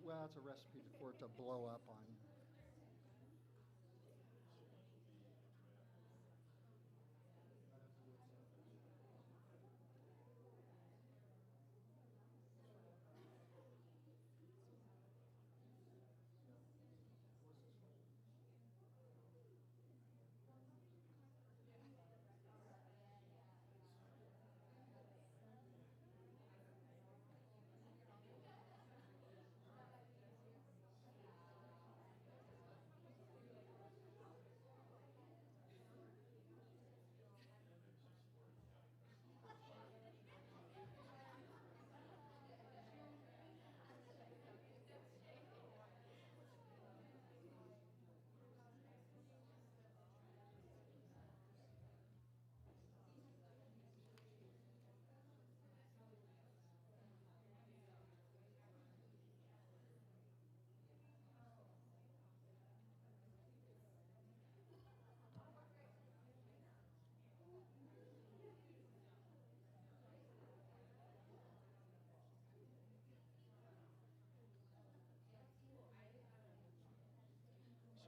well, it's a recipe for it to blow up on you.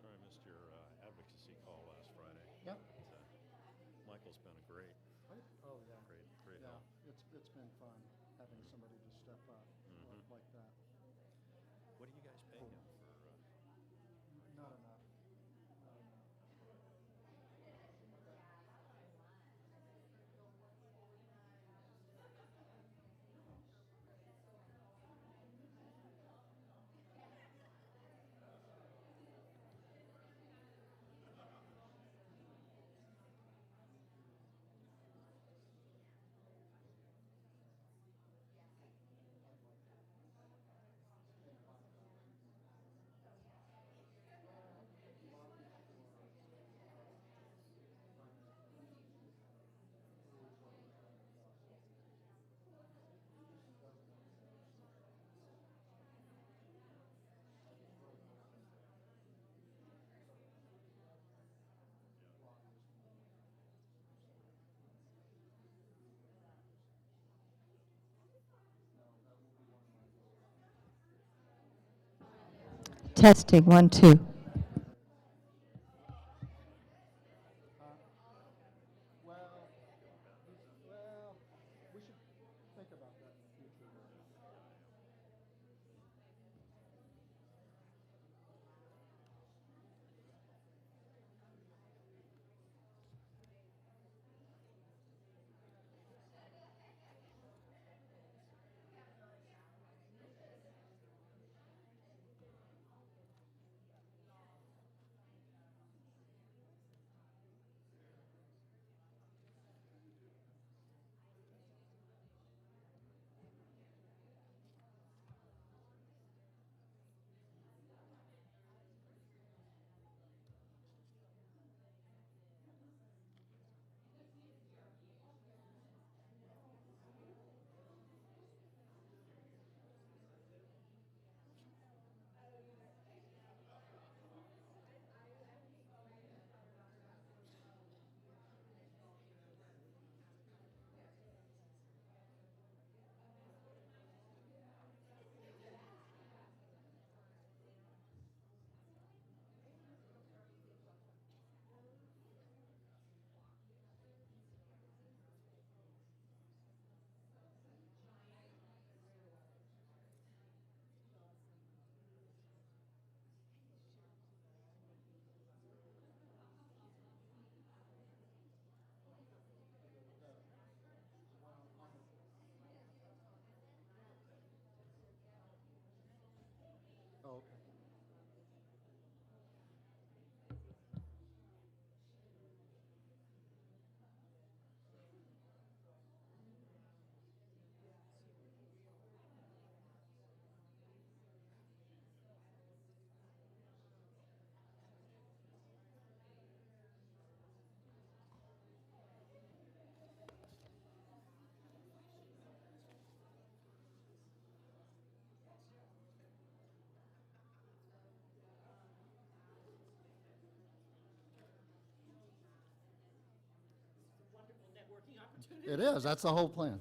Sorry I missed your advocacy call last Friday. Yep. But, Michael's been a great, Right? Oh, yeah. great Yeah, help. it's been fun having somebody to step up like that. What are you guys paying him for? Not enough. Not enough. Testing, 1, 2. Uh, well, well, we should think about that in the future. Oh, okay. Wonderful networking opportunity. It is. That's the whole plan.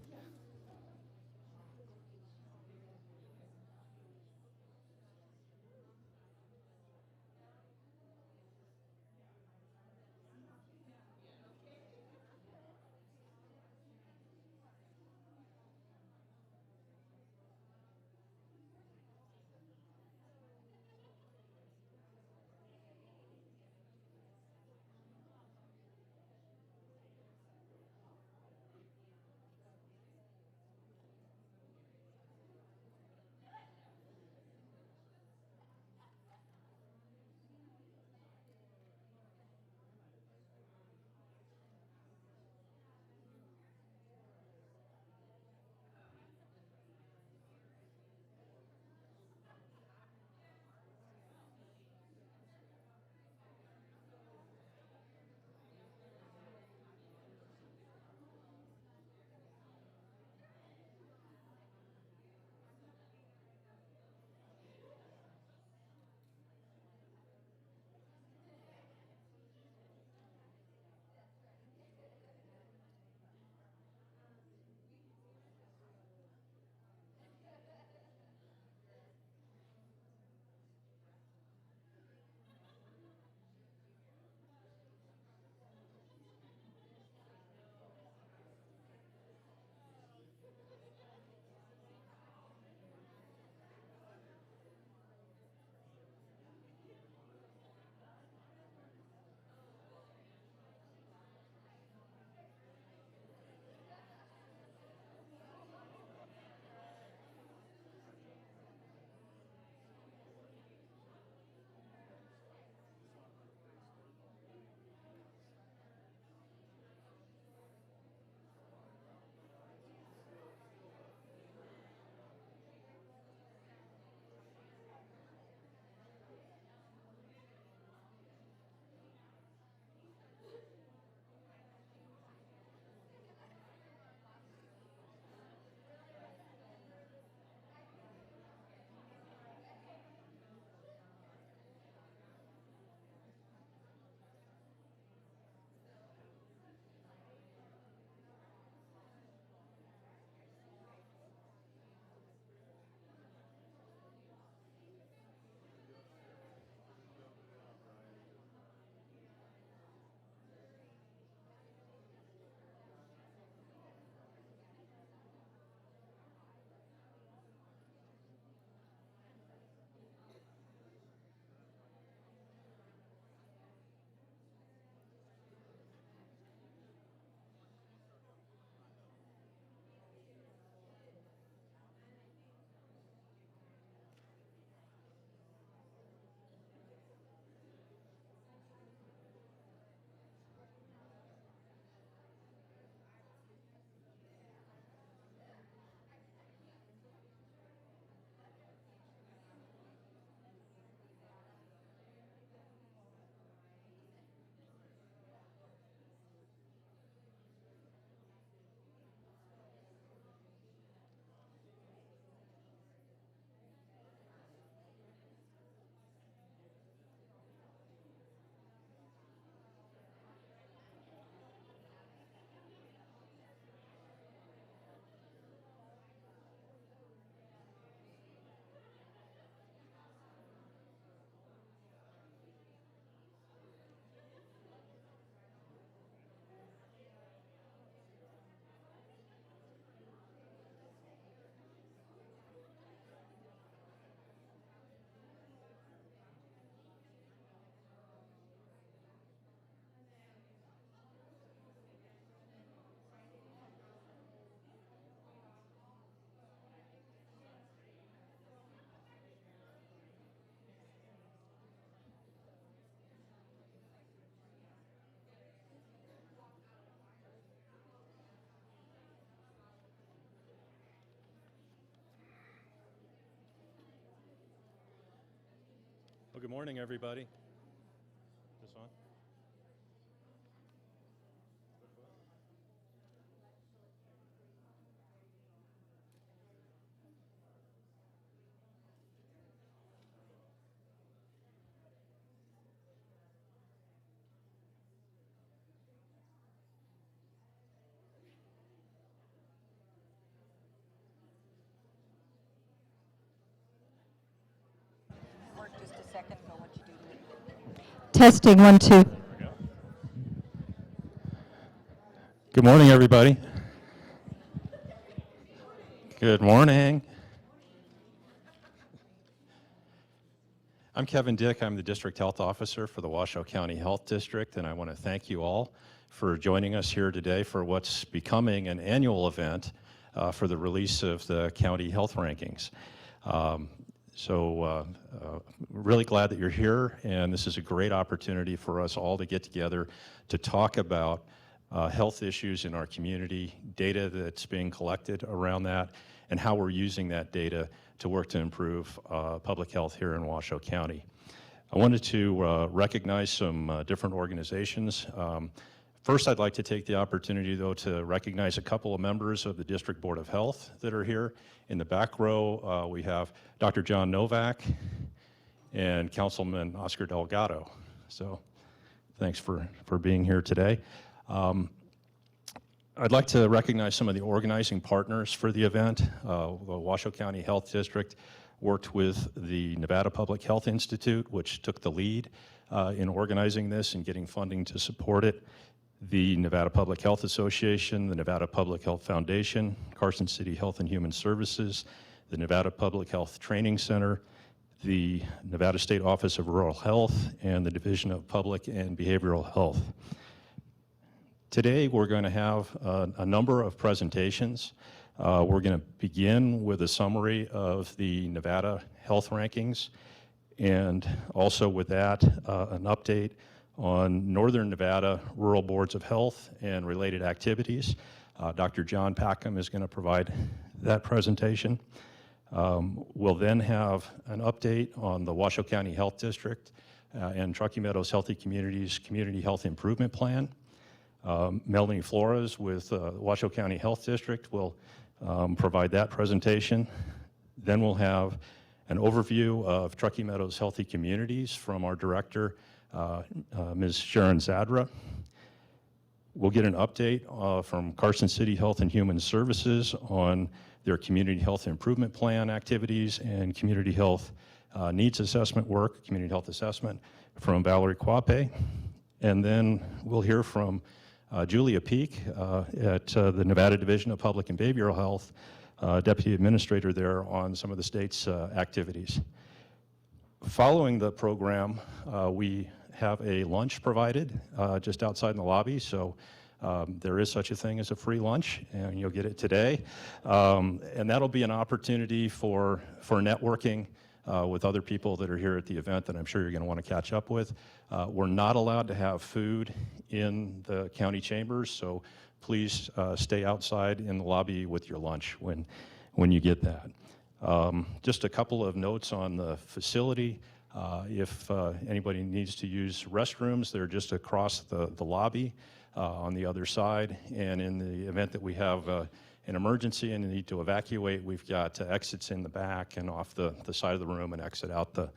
Good morning, everybody. This on? Work just a second, I'll let you do it. Testing, 1, 2. There we go. Good morning, everybody. Good morning. I'm Kevin Dick. I'm the District Health Officer for the Washoe County Health District, and I want to thank you all for joining us here today for what's becoming an annual event for the release of the county health rankings. Really glad that you're here, and this is a great opportunity for us all to get together to talk about health issues in our community, data that's being collected around that, and how we're using that data to work to improve public health here in Washoe County. I wanted to recognize some different organizations. First, I'd like to take the opportunity, though, to recognize a couple of members of the District Board of Health that are here. In the back row, we have Dr. John Novak and Councilman Oscar Delgado. So thanks for being here today. I'd like to recognize some of the organizing partners for the event. The Washoe County Health District worked with the Nevada Public Health Institute, which took the lead in organizing this and getting funding to support it. The Nevada Public Health Association, the Nevada Public Health Foundation, Carson City Health and Human Services, the Nevada Public Health Training Center, the Nevada State Office of Rural Health, and the Division of Public and Behavioral Health. Today, we're going to have a number of presentations. We're going to begin with a summary of the Nevada health rankings, and also with that, an update on Northern Nevada Rural Boards of Health and related activities. Dr. John Packham is going to provide that presentation. We'll then have an update on the Washoe County Health District and Truckee Meadows Healthy Communities Community Health Improvement Plan. Melanie Flores with the Washoe County Health District will provide that presentation. Then we'll have an overview of Truckee Meadows Healthy Communities from our director, Ms. Sharon Zadra. We'll get an update from Carson City Health and Human Services on their Community Health Improvement Plan activities and Community Health Needs Assessment work, Community Health Assessment from Valerie Quape. And then we'll hear from Julia Peak at the Nevada Division of Public and Behavioral Health, Deputy Administrator there on some of the state's activities. Following the program, we have a lunch provided just outside in the lobby, so there is such a thing as a free lunch, and you'll get it today. And that'll be an opportunity for networking with other people that are here at the event that I'm sure you're going to want to catch up with. We're not allowed to have food in the county chambers, so please stay outside in the lobby with your lunch when you get that. Just a couple of notes on the facility. If anybody needs to use restrooms, they're just across the lobby on the other side. And in the event that we have an emergency and need to evacuate, we've got exits in the back and off the side of the room and exit out the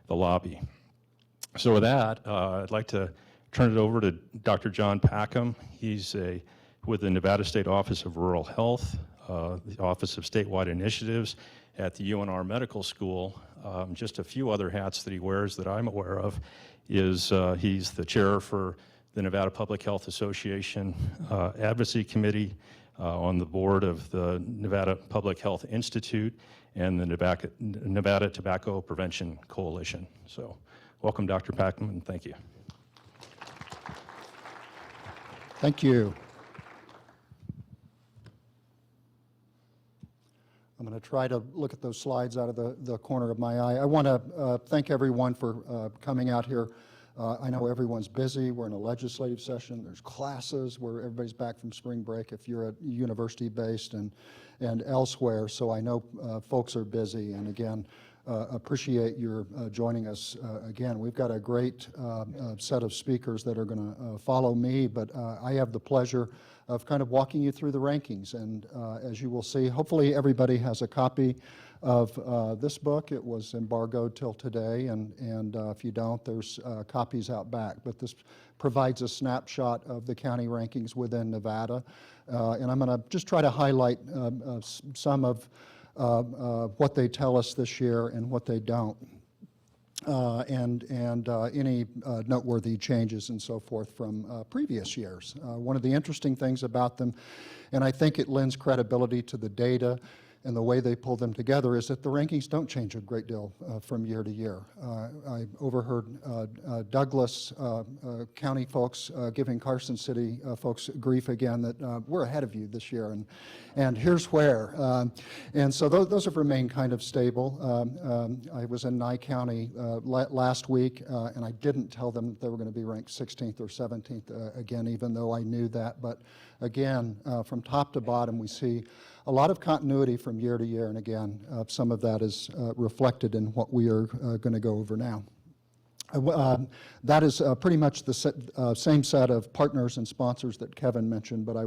lobby. So with that, I'd like to turn it over to Dr. John Packham. He's with the Nevada State Office of Rural Health, the Office of Statewide Initiatives at the UNR Medical School. Just a few other hats that he wears that I'm aware of is he's the chair for the Nevada Public Health Association Advocacy Committee, on the board of the Nevada Public Health Institute and the Nevada Tobacco Prevention Coalition. So welcome, Dr. Packham, and thank you. Thank you. I'm going to try to look at those slides out of the corner of my eye. I want to thank everyone for coming out here. I know everyone's busy. We're in a legislative session. There's classes where everybody's back from spring break if you're at university-based and elsewhere. So I know folks are busy. And again, appreciate your joining us again. We've got a great set of speakers that are going to follow me, but I have the pleasure of kind of walking you through the rankings. And as you will see, hopefully everybody has a copy of this book. It was embargoed till today, and if you don't, there's copies out back. But this provides a snapshot of the county rankings within Nevada. And I'm going to just try to highlight some of what they tell us this year and what they don't, and any noteworthy changes and so forth from previous years. One of the interesting things about them, and I think it lends credibility to the data and the way they pull them together, is that the rankings don't change a great deal from year to year. I overheard Douglas County folks giving Carson City folks grief again that we're ahead of you this year, and here's where. And so those have remained kind of stable. I was in Nye County last week, and I didn't tell them that they were going to be ranked 16th or 17th again, even though I knew that. But again, from top to bottom, we see a lot of continuity from year to year, and again, some of that is reflected in what we are going to go over now. That is pretty much the same set of partners and sponsors that Kevin mentioned, but I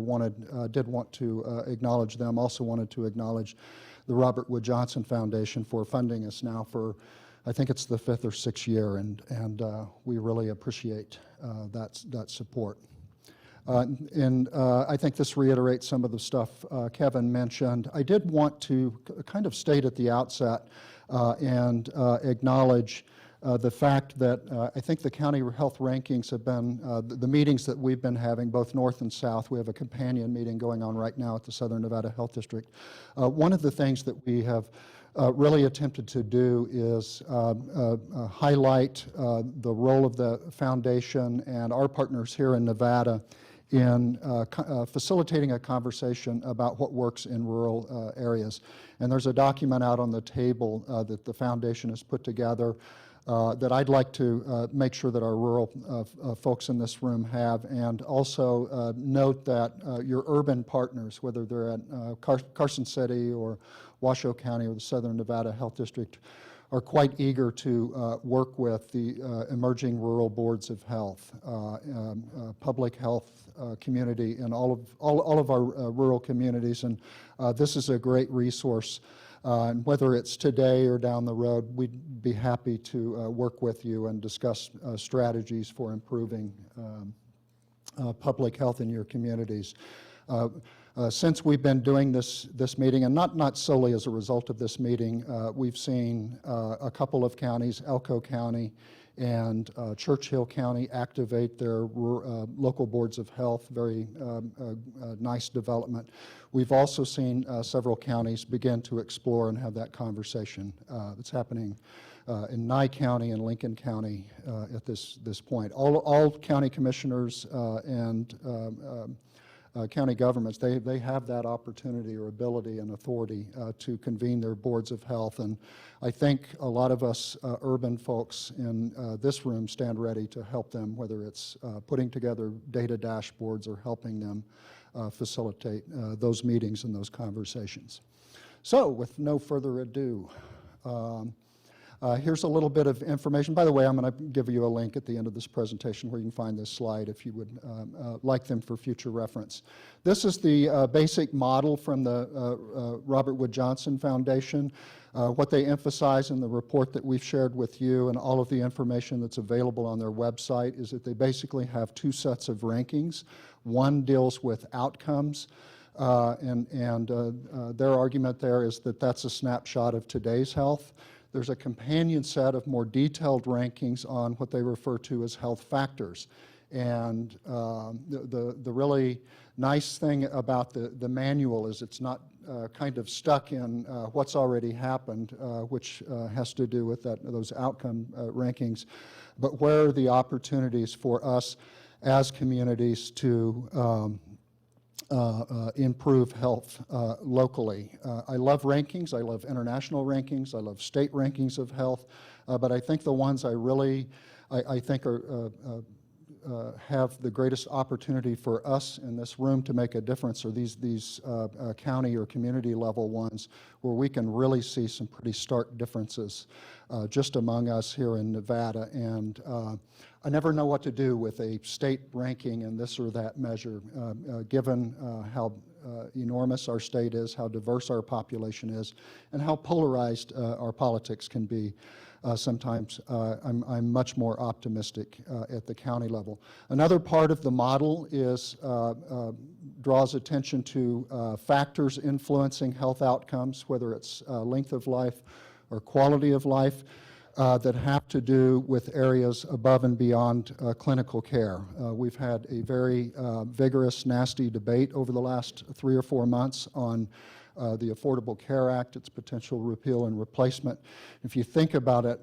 did want to acknowledge them. Also wanted to acknowledge the Robert Wood Johnson Foundation for funding us now for, I think it's the 5th or 6th year, and we really appreciate that support. And I think this reiterates some of the stuff Kevin mentioned. I did want to kind of state at the outset and acknowledge the fact that I think the county health rankings have been, the meetings that we've been having, both north and south. We have a companion meeting going on right now at the Southern Nevada Health District. One of the things that we have really attempted to do is highlight the role of the foundation and our partners here in Nevada in facilitating a conversation about what works in rural areas. And there's a document out on the table that the foundation has put together that I'd like to make sure that our rural folks in this room have, and also note that your urban partners, whether they're at Carson City or Washoe County or the Southern Nevada Health District, are quite eager to work with the emerging rural boards of health, public health community in all of our rural communities, and this is a great resource. And whether it's today or down the road, we'd be happy to work with you and discuss strategies for improving public health in your communities. Since we've been doing this meeting, and not solely as a result of this meeting, we've seen a couple of counties, Elko County and Churchill County, activate their local boards of health. Very nice development. We've also seen several counties begin to explore and have that conversation. It's happening in Nye County and Lincoln County at this point. All county commissioners and county governments, they have that opportunity or ability and authority to convene their boards of health. And I think a lot of us urban folks in this room stand ready to help them, whether it's putting together data dashboards or helping them facilitate those meetings and those conversations. So with no further ado, here's a little bit of information. By the way, I'm going to give you a link at the end of this presentation where you can find this slide if you would like them for future reference. This is the basic model from the Robert Wood Johnson Foundation. What they emphasize in the report that we've shared with you and all of the information that's available on their website is that they basically have two sets of rankings. One deals with outcomes. Their argument there is that that's a snapshot of today's health. There's a companion set of more detailed rankings on what they refer to as health factors. And the really nice thing about the manual is it's not kind of stuck in what's already happened, which has to do with those outcome rankings, but where are the opportunities for us as communities to improve health locally. I love rankings. I love international rankings. I love state rankings of health. But I think the ones I think are have the greatest opportunity for us in this room to make a difference are these county or community level ones where we can really see some pretty stark differences just among us here in Nevada. And I never know what to do with a state ranking in this or that measure, given how enormous our state is, how diverse our population is, and how polarized our politics can be. Sometimes I'm much more optimistic at the county level. Another part of the model is draws attention to factors influencing health outcomes, whether it's length of life or quality of life, that have to do with areas above and beyond clinical care. We've had a very vigorous, nasty debate over the last 3 or 4 months on the Affordable Care Act, its potential repeal and replacement. If you think about it,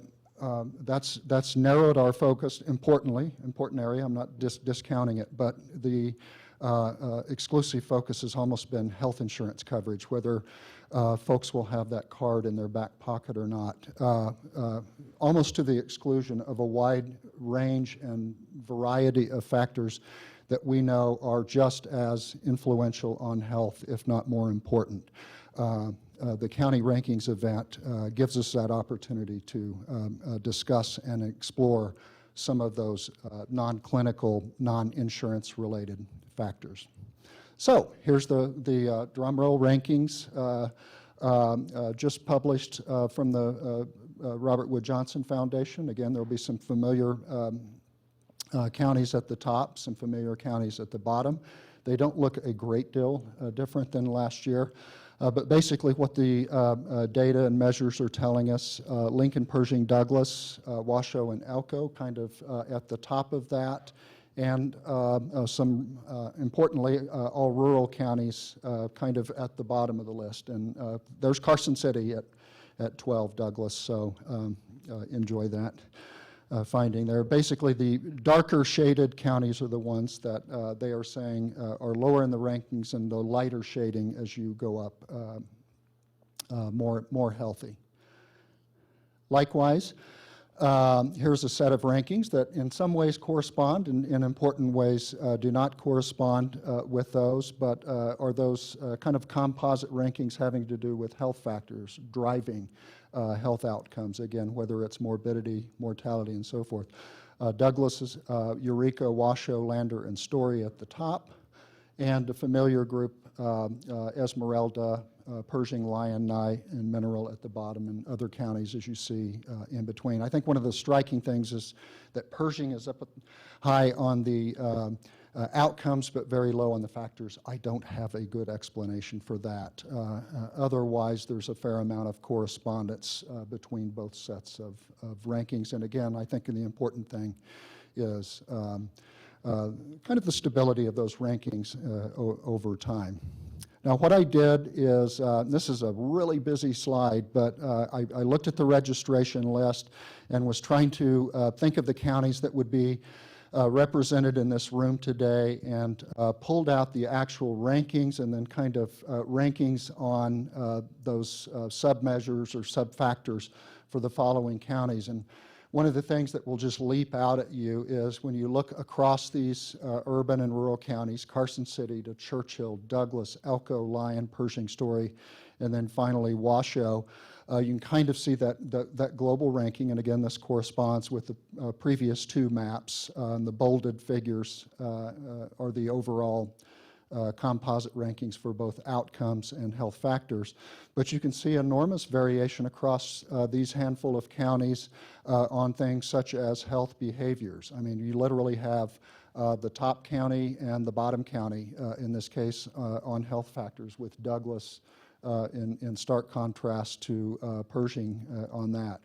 that's narrowed our focus important area. I'm not discounting it, but the exclusive focus has almost been health insurance coverage, whether folks will have that card in their back pocket or not, almost to the exclusion of a wide range and variety of factors that we know are just as influential on health, if not more important. The county rankings event gives us that opportunity to discuss and explore some of those non-clinical, non-insurance related factors. So here's the drum roll rankings just published from the Robert Wood Johnson Foundation. Again, there will be some familiar counties at the top, some familiar counties at the bottom. They don't look a great deal different than last year, but basically what the data and measures are telling us, Lincoln, Pershing, Douglas, Washoe, and Elko kind of at the top of that, and some, importantly, all rural counties kind of at the bottom of the list. And there's Carson City at 12, Douglas, so enjoy that finding there. Basically, the darker shaded counties are the ones that they are saying are lower in the rankings, and the lighter shading as you go up more healthy. Likewise, here's a set of rankings that in some ways correspond and in important ways do not correspond with those, but are those kind of composite rankings having to do with health factors driving health outcomes, again, whether it's morbidity, mortality, and so forth. Douglas's Eureka, Washoe, Lander, and Story at the top, and a familiar group, Esmeralda, Pershing, Lyon, Nye, and Mineral at the bottom, and other counties as you see in between. I think one of the striking things is that Pershing is up high on the outcomes, but very low on the factors. I don't have a good explanation for that. Otherwise, there's a fair amount of correspondence between both sets of rankings. And again, I think the important thing is kind of the stability of those rankings over time. Now, what I did is, this is a really busy slide, but I looked at the registration list and was trying to think of the counties that would be represented in this room today, and pulled out the actual rankings and then kind of rankings on those submeasures or subfactors for the following counties. And one of the things that will just leap out at you is when you look across these urban and rural counties, Carson City to Churchill, Douglas, Elko, Lyon, Pershing, Story, and then finally Washoe, you can kind of see that global ranking. And again, this corresponds with the previous two maps. The bolded figures are the overall composite rankings for both outcomes and health factors. But you can see enormous variation across these handful of counties on things such as health behaviors. I mean, you literally have the top county and the bottom county, in this case, on health factors, with Douglas in stark contrast to Pershing on that.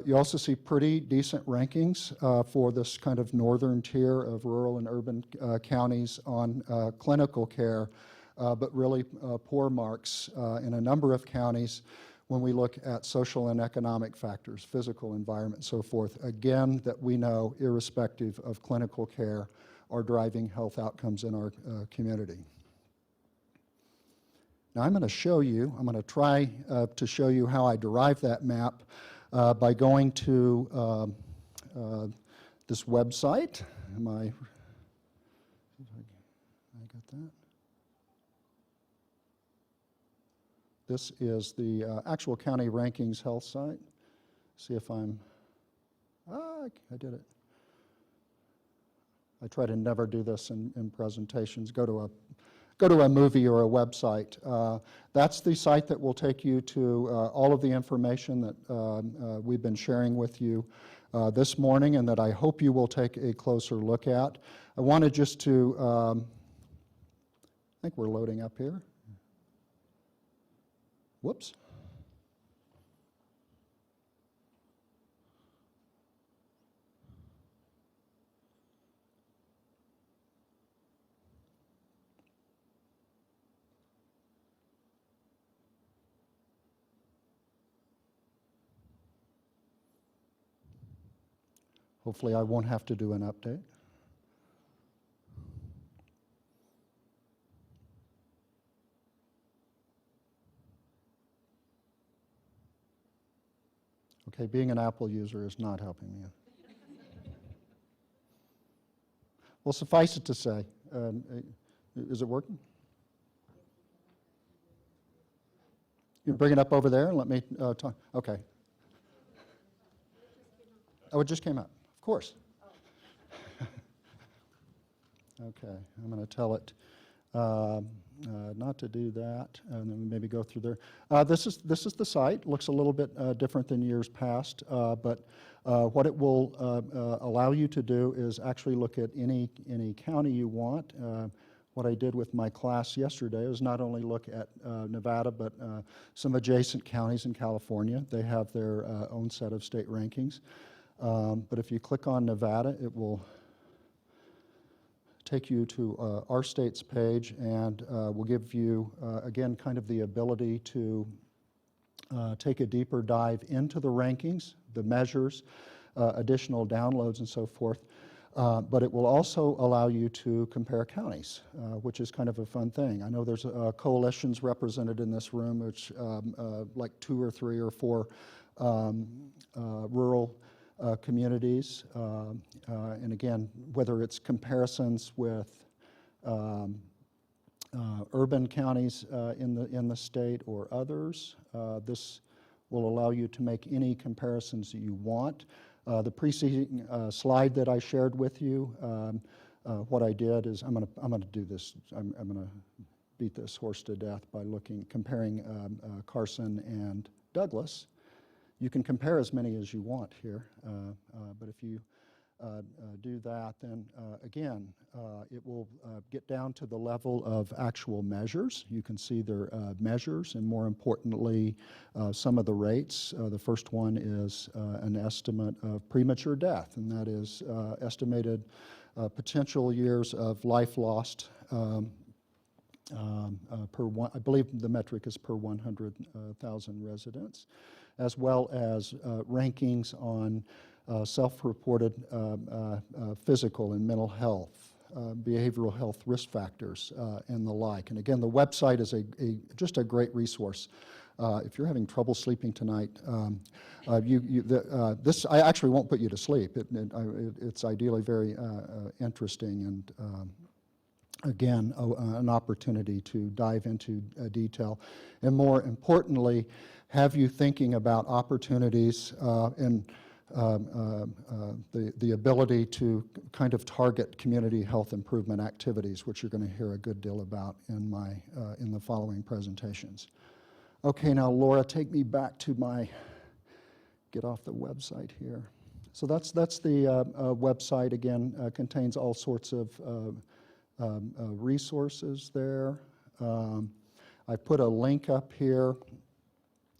You also see pretty decent rankings for this kind of northern tier of rural and urban counties on clinical care, but really poor marks in a number of counties when we look at social and economic factors, physical environment, so forth, again, that we know, irrespective of clinical care, are driving health outcomes in our community. Now I'm going to try to show you how I derived that map by going to this website. I got that. This is the actual county rankings health site. See if I did it. I try to never do this in presentations. Go to a movie or a website. That's the site that will take you to all of the information that we've been sharing with you this morning, and that I hope you will take a closer look at. I wanted just to, I think we're loading up here. Whoops. Hopefully I won't have to do an update. Okay, being an Apple user is not helping me. Well, suffice it to say, is it working? You bring it up over there and let me talk. Okay. Oh, it just came up. Of course. Okay, I'm going to tell it not to do that, and then maybe go through there. This is the site. Looks a little bit different than years past, but what it will allow you to do is actually look at any county you want. What I did with my class yesterday was not only look at Nevada, but some adjacent counties in California. They have their own set of state rankings. But if you click on Nevada, it will take you to our state's page, and will give you, again, kind of the ability to take a deeper dive into the rankings, the measures, additional downloads, and so forth. But it will also allow you to compare counties, which is kind of a fun thing. I know there's coalitions represented in this room, which like 2 or 3 or 4 rural communities, and again, whether it's comparisons with urban counties in the state or others, this will allow you to make any comparisons that you want. The preceding slide that I shared with you, what I did is I'm going to do this. I'm going to beat this horse to death by comparing Carson and Douglas. You can compare as many as you want here, but if you do that, then again, it will get down to the level of actual measures. You can see their measures, and more importantly, some of the rates. The first one is an estimate of premature death, and that is estimated potential years of life lost per one. I believe the metric is per 100,000 residents, as well as rankings on self-reported physical and mental health, behavioral health risk factors, and the like. And again, the website is just a great resource. If you're having trouble sleeping tonight, this I actually won't put you to sleep. It's ideally very interesting, and again, an opportunity to dive into detail, and more importantly, have you thinking about opportunities and the ability to kind of target community health improvement activities, which you're going to hear a good deal about in the following presentations. Okay, now Laura, take me back to get off the website here. So that's the website. Again, contains all sorts of resources there. I put a link up here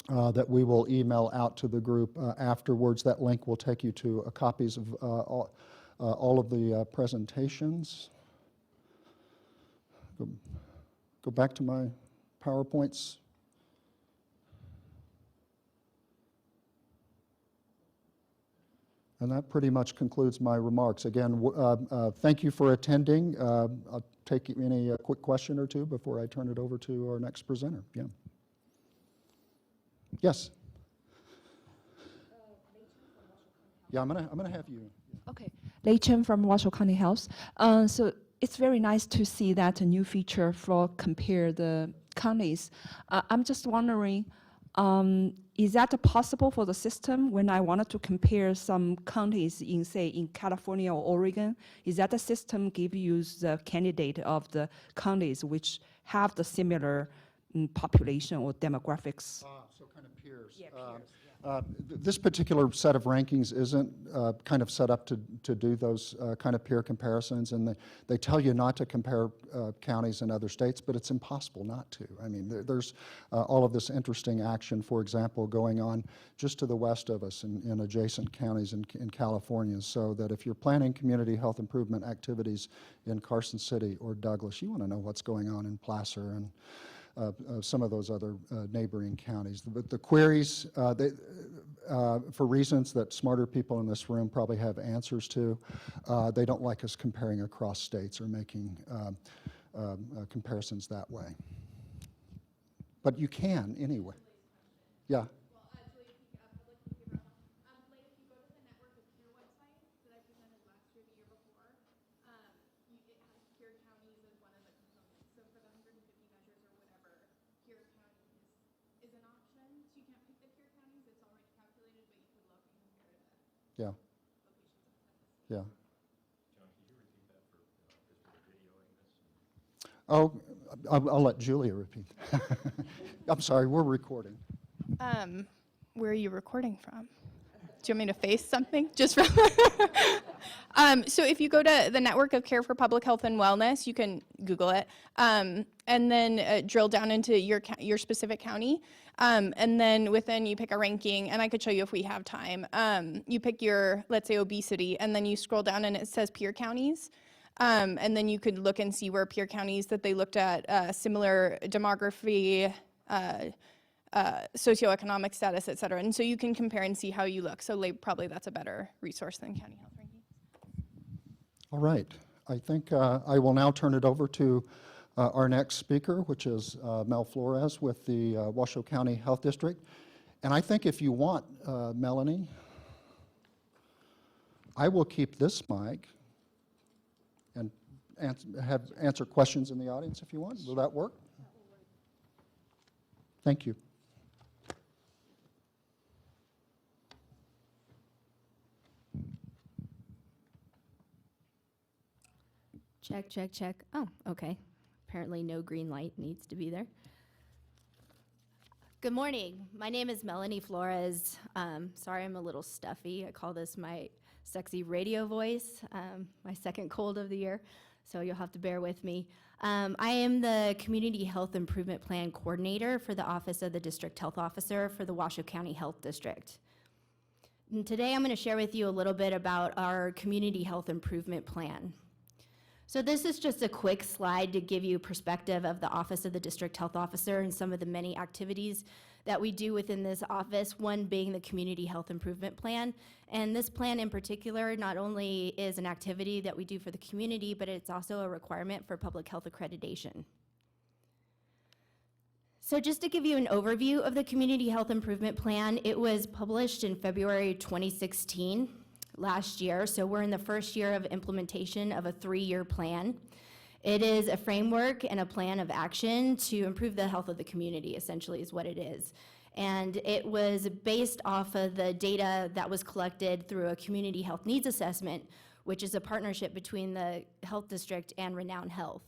that we will email out to the group afterwards. That link will take you to copies of all of the presentations. Go back to my PowerPoints. And that pretty much concludes my remarks. Again, thank you for attending. I'll take any quick question or two before I turn it over to our next presenter. Yeah. Yes. Yeah, I'm gonna have you. Okay. Lei Chen from Washoe County Health. So it's very nice to see that a new feature for compare the counties. I'm just wondering, is that possible for the system when I wanted to compare some counties in, say, in California or Oregon? Is that the system give you the candidate of the counties which have the similar population or demographics? So kind of peers. Yeah, peers, This particular set of rankings isn't kind of set up to do those kind of peer comparisons, and they tell you not to compare counties in other states, but it's impossible not to. I mean, there's all of this interesting action, for example, going on just to the west of us in adjacent counties in California, so that if you're planning community health improvement activities in Carson City or Douglas, you want to know what's going on in Placer and some of those other neighboring counties. But the queries, for reasons that smarter people in this room probably have answers to, they don't like us comparing across states or making comparisons that way. But you can anyway. Yeah. Yeah. Yeah. Oh, I'll let Julia repeat. I'm sorry, we're recording. Where are you recording from? Do you want me to face something? Just from so if you go to the Network of Care for Public Health and Wellness, you can Google it, and then drill down into your specific county, and then within you pick a ranking, and I could show you if we have time. You pick your, let's say, obesity, and then you scroll down and it says peer counties. And then you could look and see where peer counties that they looked at similar demography, socioeconomic status, et cetera. And so you can compare and see how you look. So probably that's a better resource than county health rankings. All right. I think I will now turn it over to our next speaker, which is Mel Flores with the Washoe County Health District. And I think if you want, Melanie, I will keep this mic and answer questions in the audience if you want. Will that work? Thank you. Check, check, check. Oh, okay. Apparently no green light needs to be there. Good morning. My name is Melanie Flores. Sorry I'm a little stuffy. I call this my sexy radio voice, my second cold of the year, so you'll have to bear with me. I am the Community Health Improvement Plan Coordinator for the Office of the District Health Officer for the Washoe County Health District. And today I'm going to share with you a little bit about our Community Health Improvement Plan. So this is just a quick slide to give you perspective of the Office of the District Health Officer and some of the many activities that we do within this office, one being the Community Health Improvement Plan. And this plan in particular not only is an activity that we do for the community, but it's also a requirement for public health accreditation. So just to give you an overview of the Community Health Improvement Plan, it was published in February 2016, last year. So we're in the first year of implementation of a 3-year plan. It is a framework and a plan of action to improve the health of the community, essentially is what it is. And it was based off of the data that was collected through a community health needs assessment, which is a partnership between the health district and Renown Health.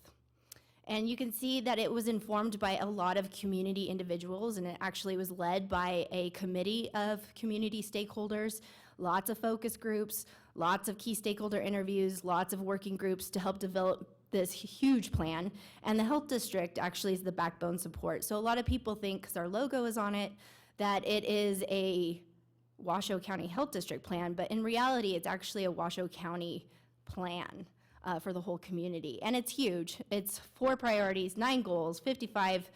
And you can see that it was informed by a lot of community individuals, and it actually was led by a committee of community stakeholders, lots of focus groups, lots of key stakeholder interviews, lots of working groups to help develop this huge plan. And the health district actually is the backbone support. So a lot of people think, because our logo is on it, that it is a Washoe County Health District plan, but in reality, it's actually a Washoe County plan for the whole community. And it's huge. It's 4 priorities, 9 goals, 55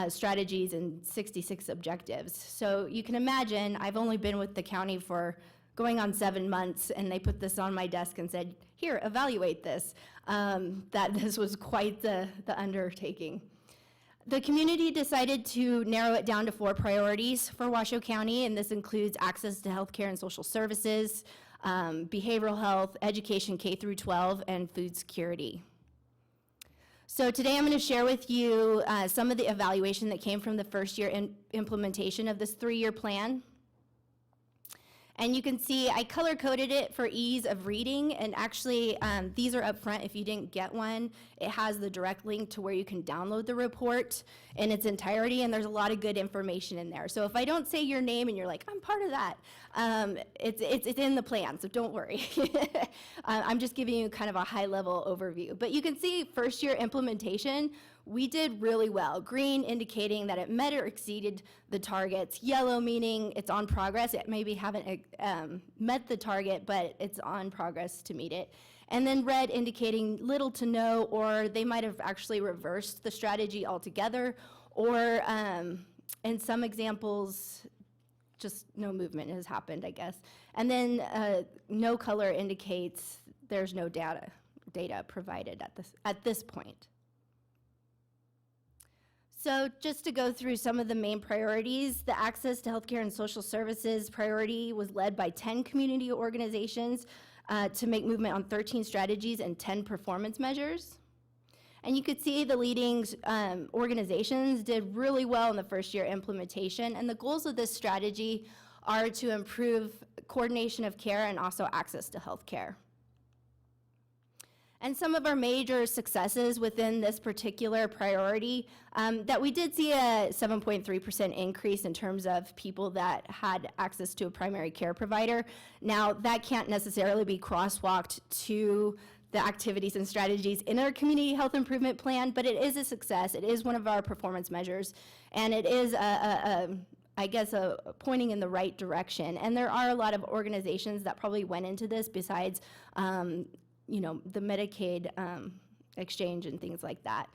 strategies, and 66 objectives. So you can imagine, I've only been with the county for going on 7 months, and they put this on my desk and said, here, evaluate this. That this was quite the undertaking. The community decided to narrow it down to 4 priorities for Washoe County, and this includes access to healthcare and social services, behavioral health, education K through 12, and food security. So today I'm going to share with you some of the evaluation that came from the first year implementation of this 3-year plan. And you can see I color-coded it for ease of reading, and actually these are up front if you didn't get one. It has the direct link to where you can download the report in its entirety, and there's a lot of good information in there. So if I don't say your name and you're like, I'm part of that, it's in the plan, so don't worry. I'm just giving you kind of a high-level overview. But you can see first-year implementation, we did really well. Green indicating that it met or exceeded the targets. Yellow meaning it's on progress. It maybe haven't met the target, but it's on progress to meet it. And then red indicating little to no, or they might have actually reversed the strategy altogether, or in some examples, just no movement has happened, I guess. And then no color indicates there's no data provided at this point. So just to go through some of the main priorities, the access to healthcare and social services priority was led by 10 community organizations to make movement on 13 strategies and 10 performance measures. And you could see the leading organizations did really well in the first year implementation, and the goals of this strategy are to improve coordination of care and also access to healthcare. And some of our major successes within this particular priority, that we did see a 7.3% increase in terms of people that had access to a primary care provider. Now, that can't necessarily be crosswalked to the activities and strategies in our community health improvement plan, but it is a success. It is one of our performance measures, and it is I guess, pointing in the right direction. And there are a lot of organizations that probably went into this besides you know, the Medicaid exchange and things like that.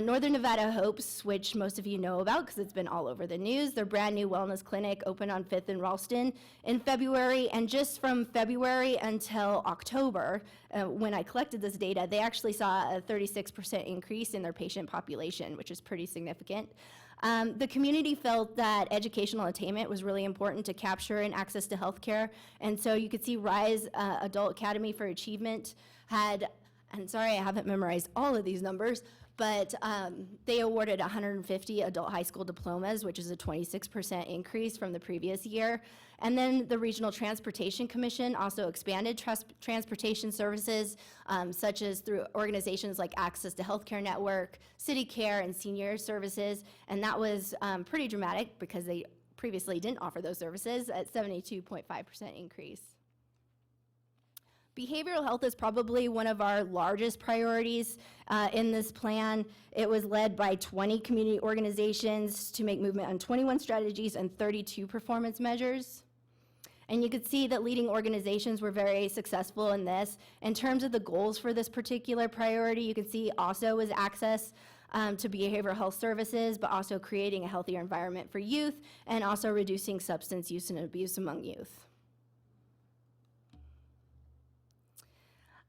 Northern Nevada Hopes, which most of you know about because it's been all over the news, their brand new wellness clinic opened on 5th and Ralston in February, and just from February until October, when I collected this data, they actually saw a 36% increase in their patient population, which is pretty significant. The community felt that educational attainment was really important to capture and access to healthcare, and so you could see RISE Adult Academy for Achievement had, and sorry I haven't memorized all of these numbers, but they awarded 150 adult high school diplomas, which is a 26% increase from the previous year. And then the Regional Transportation Commission also expanded transportation services, such as through organizations like Access to Healthcare Network, City Care, and Senior Services. And that was pretty dramatic because they previously didn't offer those services at 72.5% increase. Behavioral health is probably one of our largest priorities in this plan. It was led by 20 community organizations to make movement on 21 strategies and 32 performance measures. And you could see that leading organizations were very successful in this. In terms of the goals for this particular priority, you can see also was access to behavioral health services, but also creating a healthier environment for youth and also reducing substance use and abuse among youth.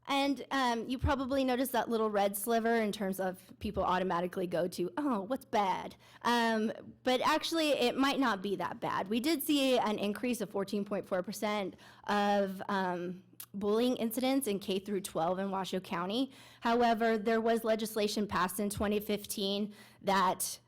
And you probably noticed that little red sliver in terms of people automatically go to, oh, what's bad? But actually, it might not be that bad. We did see an increase of 14.4% of bullying incidents in K through 12 in Washoe County. However, there was legislation passed in 2015 that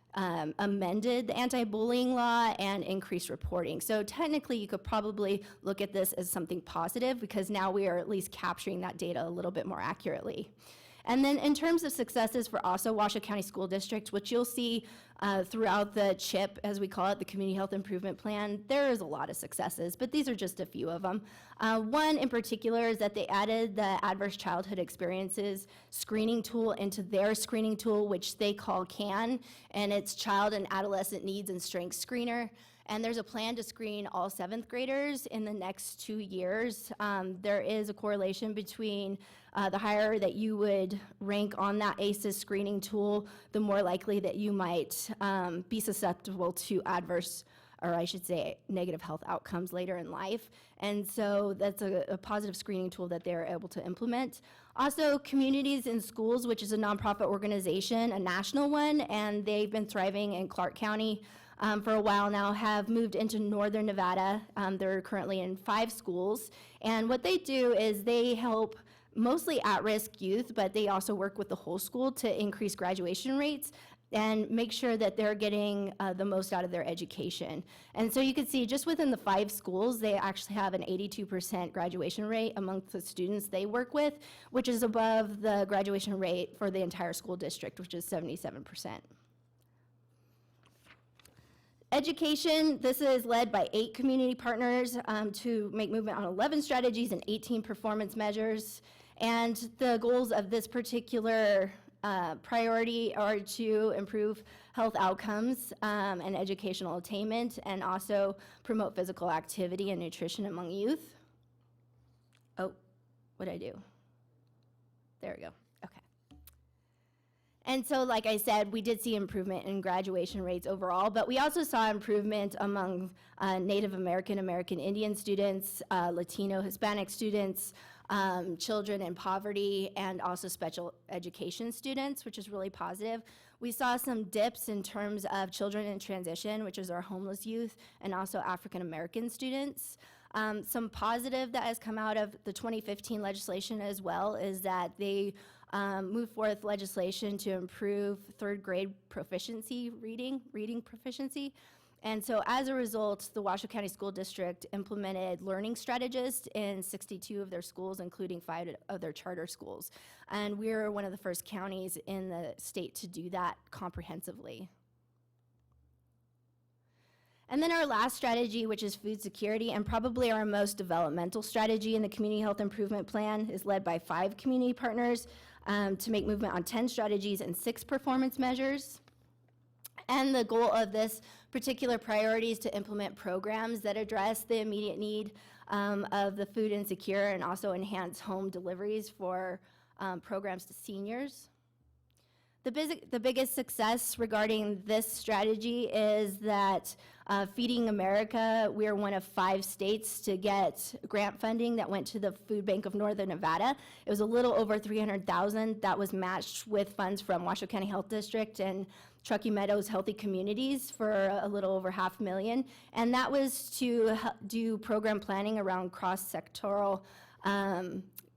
amended the anti-bullying law and increased reporting. So technically, you could probably look at this as something positive because now we are at least capturing that data a little bit more accurately. And then in terms of successes for also Washoe County School District, which you'll see throughout the CHIP, as we call it, the Community Health Improvement Plan, there is a lot of successes, but these are just a few of them. One in particular is that they added the Adverse Childhood Experiences screening tool into their screening tool, which they call CAN, and it's Child and Adolescent Needs and Strengths Screener. And there's a plan to screen all 7th graders in the next 2 years. There is a correlation between the higher that you would rank on that ACEs screening tool, the more likely that you might be susceptible to adverse, or I should say negative health outcomes later in life. And so that's a positive screening tool that they're able to implement. Also, Communities in Schools, which is a nonprofit organization, a national one, and they've been thriving in Clark County. for a while now have moved into northern Nevada. They're currently in 5 schools. And what they do is they help mostly at-risk youth, but they also work with the whole school to increase graduation rates and make sure that they're getting the most out of their education. And so you can see just within the 5 schools, they actually have an 82% graduation rate amongst the students they work with, which is above the graduation rate for the entire school district, which is 77%. Education, this is led by 8 community partners to make movement on 11 strategies and 18 performance measures. And the goals of this particular priority are to improve health outcomes and educational attainment, and also promote physical activity and nutrition among youth. Oh, what'd I do? There we go. Okay. And so, like I said, we did see improvement in graduation rates overall, but we also saw improvement among Native American, American Indian students, Latino, Hispanic students, children in poverty, and also special education students, which is really positive. We saw some dips in terms of children in transition, which is our homeless youth, and also African American students. Some positive that has come out of the 2015 legislation as well is that they moved forth legislation to improve 3rd grade proficiency, reading proficiency. And so as a result, the Washoe County School District implemented learning strategists in 62 of their schools, including 5 of their charter schools. And we're one of the first counties in the state to do that comprehensively. And then our last strategy, which is food security, and probably our most developmental strategy in the Community Health Improvement Plan, is led by 5 community partners to make movement on 10 strategies and 6 performance measures. And the goal of this particular priority is to implement programs that address the immediate need of the food insecure, and also enhance home deliveries for programs to seniors. The biggest success regarding this strategy is that Feeding America, we are one of 5 states to get grant funding that went to the Food Bank of Northern Nevada. It was a little over $300,000 that was matched with funds from Washoe County Health District and Truckee Meadows Healthy Communities for a little over $500,000. And that was to do program planning around cross-sectoral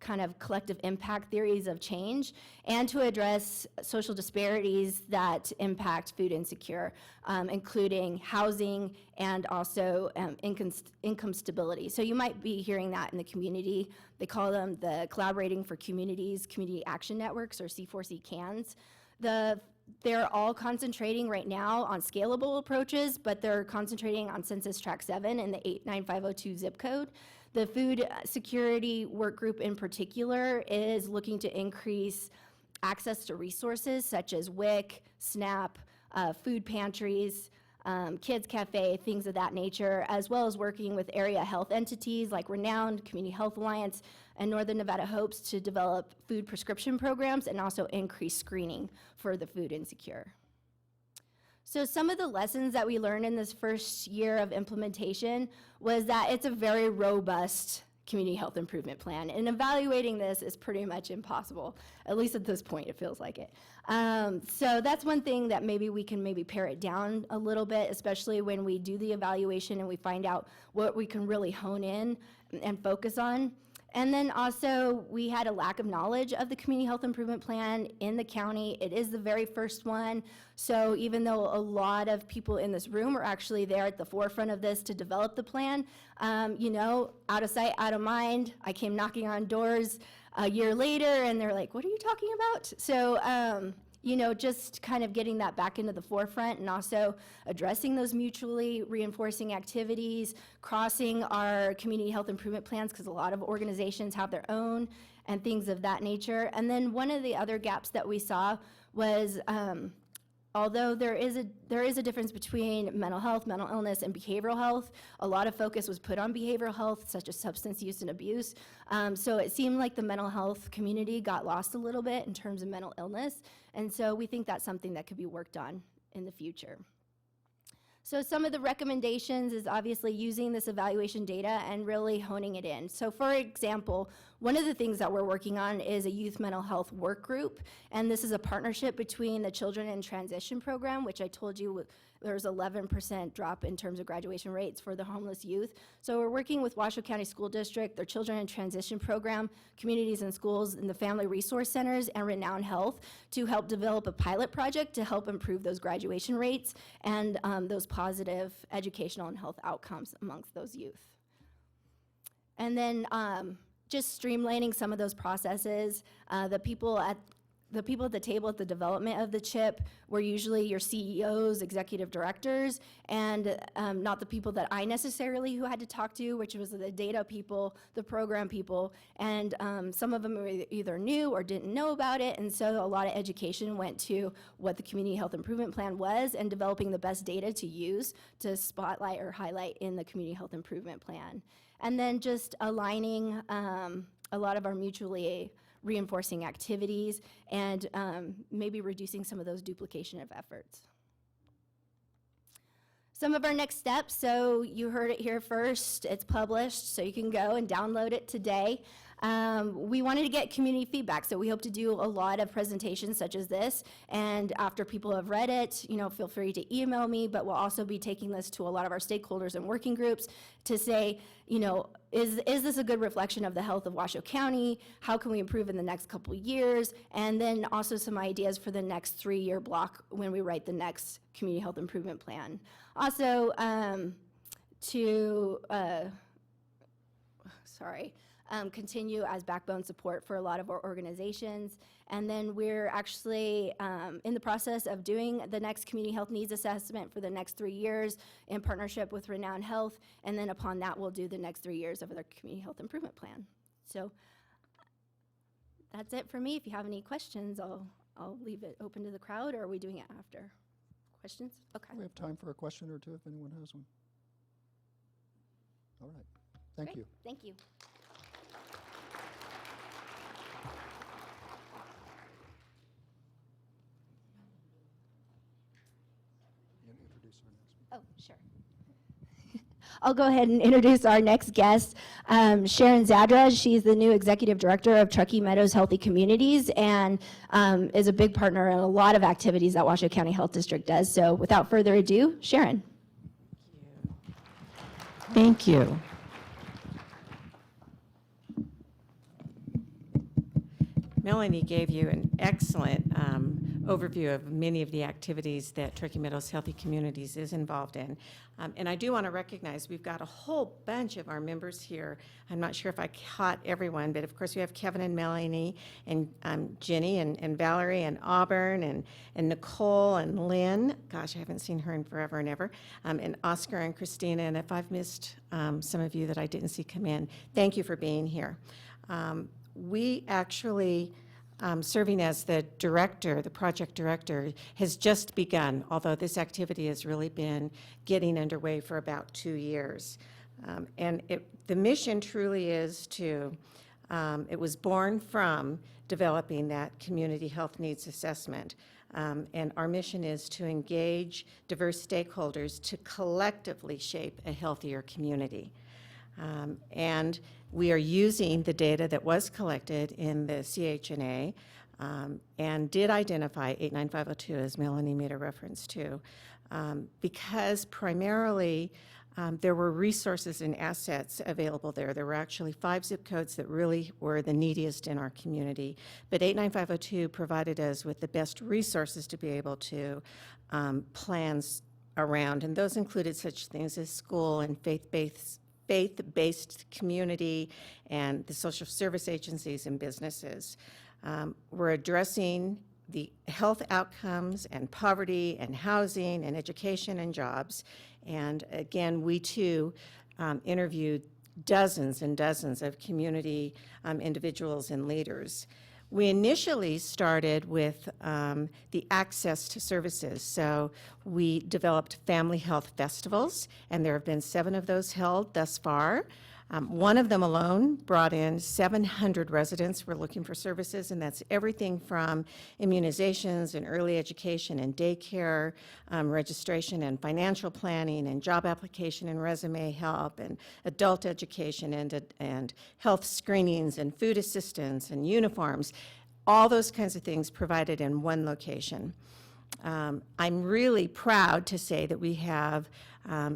kind of collective impact theories of change, and to address social disparities that impact food insecure, including housing and also income stability. So you might be hearing that in the community. They call them the Collaborating for Communities Community Action Networks, or C4C CANs. They're all concentrating right now on scalable approaches, but they're concentrating on Census Tract 7 and the 89502 zip code. The food security work group in particular is looking to increase access to resources such as WIC, SNAP, food pantries, Kids Cafe, things of that nature, as well as working with area health entities like Renowned, Community Health Alliance, and Northern Nevada Hopes to develop food prescription programs and also increase screening for the food insecure. So some of the lessons that we learned in this first year of implementation was that it's a very robust community health improvement plan, and evaluating this is pretty much impossible. At least at this point, it feels like it. So that's one thing that maybe we can pare it down a little bit, especially when we do the evaluation and we find out what we can really hone in and focus on. And then also, we had a lack of knowledge of the Community Health Improvement Plan in the county. It is the very first one, so even though a lot of people in this room are actually there at the forefront of this to develop the plan, you know, out of sight, out of mind. I came knocking on doors a year later, and they're like, what are you talking about? So, you know, just kind of getting that back into the forefront, and also addressing those mutually reinforcing activities, crossing our community health improvement plans, because a lot of organizations have their own, and things of that nature. And then one of the other gaps that we saw was, although there is a difference between mental health, mental illness, and behavioral health, a lot of focus was put on behavioral health, such as substance use and abuse. So it seemed like the mental health community got lost a little bit in terms of mental illness. And so we think that's something that could be worked on in the future. So some of the recommendations is obviously using this evaluation data and really honing it in. So for example, One of the things that we're working on is a youth mental health work group, and this is a partnership between the Children in Transition program, which I told you there's 11% drop in terms of graduation rates for the homeless youth. So we're working with Washoe County School District, their Children in Transition program, communities and schools, and the Family Resource Centers, and Renown Health to help develop a pilot project to help improve those graduation rates and those positive educational and health outcomes amongst those youth. And then just streamlining some of those processes. The people at the table at the development of the chip were usually your CEOs, executive directors, and not the people that I necessarily who had to talk to, which was the data people, the program people, and some of them were either new or didn't know about it, and so a lot of education went to what the Community Health Improvement Plan was and developing the best data to use to spotlight or highlight in the Community Health Improvement Plan. And then just aligning a lot of our mutually reinforcing activities and maybe reducing some of those duplication of efforts. Some of our next steps, so you heard it here first, it's published, so you can go and download it today. We wanted to get community feedback, so we hope to do a lot of presentations such as this, and after people have read it, feel free to email me, but we'll also be taking this to a lot of our stakeholders and working groups to say, is this a good reflection of the health of Washoe County? How can we improve in the next couple of years? And then also some ideas for the next 3-year block when we write the next Community Health Improvement Plan. Also, continue as backbone support for a lot of our organizations. And then we're actually in the process of doing the next community health needs assessment for the next 3 years in partnership with Renown Health. And then upon that, we'll do the next 3 years of their community health improvement plan. So that's it for me. If you have any questions, I'll leave it open to the crowd, or are we doing it after? Questions? Okay. We have time for a question or two if anyone has one. All right. Thank Great. you. Thank you. Oh, sure. I'll go ahead and introduce our next guest, Sharon Zadra. She's the new Executive Director of Truckee Meadows Healthy Communities and is a big partner in a lot of activities that Washoe County Health District does. So without further ado, Sharon. Thank you. Melanie gave you an excellent overview of many of the activities that Truckee Meadows Healthy Communities is involved in. And I do want to recognize we've got a whole bunch of our members here. I'm not sure if I caught everyone, but of course we have Kevin and Melanie and Jenny and Valerie and Auburn and Nicole and Lynn. Gosh, I haven't seen her in forever and ever. And Oscar and Christina. And if I've missed some of you that I didn't see come in, thank you for being here. We actually, serving as the director, the project director, has just begun, although this activity has really been getting underway for about 2 years. And the mission truly is to, it was born from developing that community health needs assessment. And our mission is to engage diverse stakeholders to collectively shape a healthier community. And we are using the data that was collected in the CHNA and did identify 89502, as Melanie made a reference to, because primarily there were resources and assets available there. There were actually 5 zip codes that really were the neediest in our community, but 89502 provided us with the best resources to be able to plans around, and those included such things as school and faith-based community and the social service agencies and businesses. We're addressing the health outcomes and poverty and housing and education and jobs. And again, we too interviewed dozens and dozens of community individuals and leaders. We initially started with the access to services. So we developed family health festivals, and there have been 7 of those held thus far. One of them alone brought in 700 residents who were looking for services, and that's everything from immunizations and early education and daycare, registration and financial planning and job application and resume help and adult education and health screenings and food assistance and uniforms, all those kinds of things provided in one location. I'm really proud to say that we have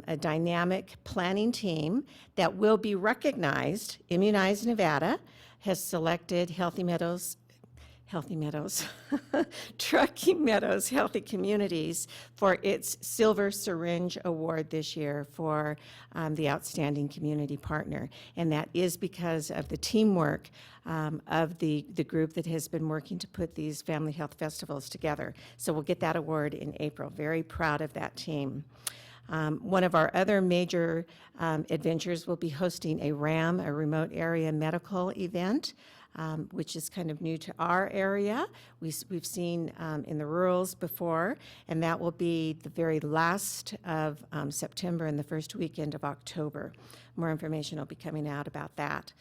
a dynamic planning team that will be recognized. Immunize Nevada has selected Truckee Meadows Healthy Communities for its Silver Syringe Award this year for the Outstanding Community Partner. And that is because of the teamwork of the group that has been working to put these family health festivals together. So we'll get that award in April. Very proud of that team. One of our other major adventures will be hosting a RAM, a remote area medical event, which is kind of new to our area. We've seen in the rurals before, and that will be the very last of September and the first weekend of October. More information will be coming out about that.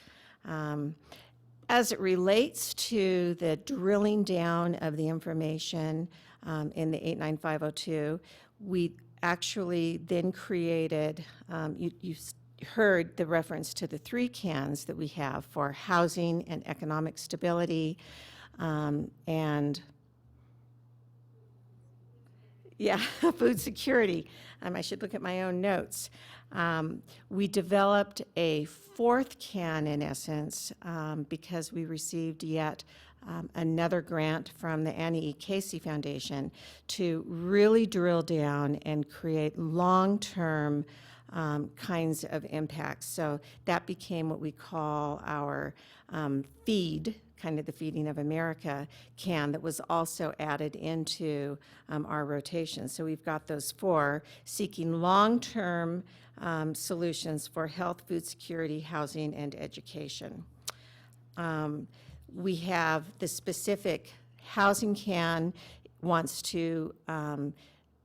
As it relates to the drilling down of the information in the 89502, we actually then created, you heard the reference to the 3 cans that we have for housing and economic stability, and yeah, food security. I should look at my own notes. We developed a 4th can, in essence, because we received yet another grant from the Annie E. Casey Foundation to really drill down and create long-term kinds of impacts. So that became what we call our feed, kind of the Feeding of America can that was also added into our rotation. So we've got those 4 seeking long-term solutions for health, food security, housing, and education. We have the specific housing can wants to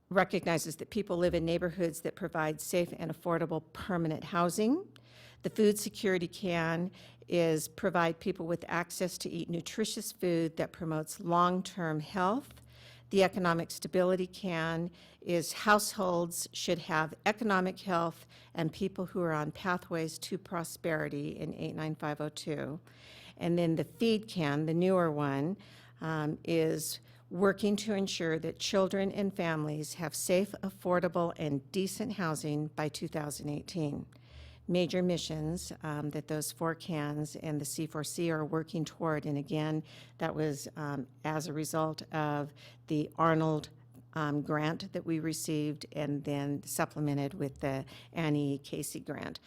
recognizes that people live in neighborhoods that provide safe and affordable permanent housing. The food security can is provide people with access to eat nutritious food that promotes long-term health. The economic stability can is households should have economic health and people who are on pathways to prosperity in 89502. And then the feed can, the newer one, is working to ensure that children and families have safe, affordable, and decent housing by 2018. Major missions that those 4 cans and the C4C are working toward, and again, that was as a result of the Arnold grant that we received and then supplemented with the Annie Casey grant.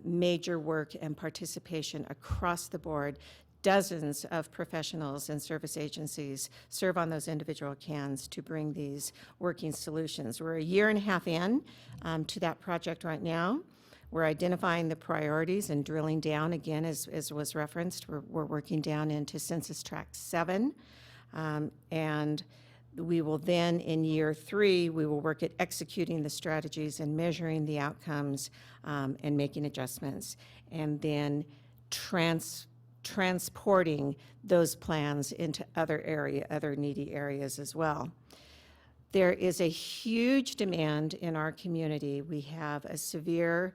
Major work and participation across the board. Dozens of professionals and service agencies serve on those individual cans to bring these working solutions. We're 1.5 years in to that project right now. We're identifying the priorities and drilling down, again, as was referenced. We're working down into Census Tract 7, and we will then, in year 3, we will work at executing the strategies and measuring the outcomes and making adjustments, and then transporting those plans into other needy areas as well. There is a huge demand in our community. We have a severe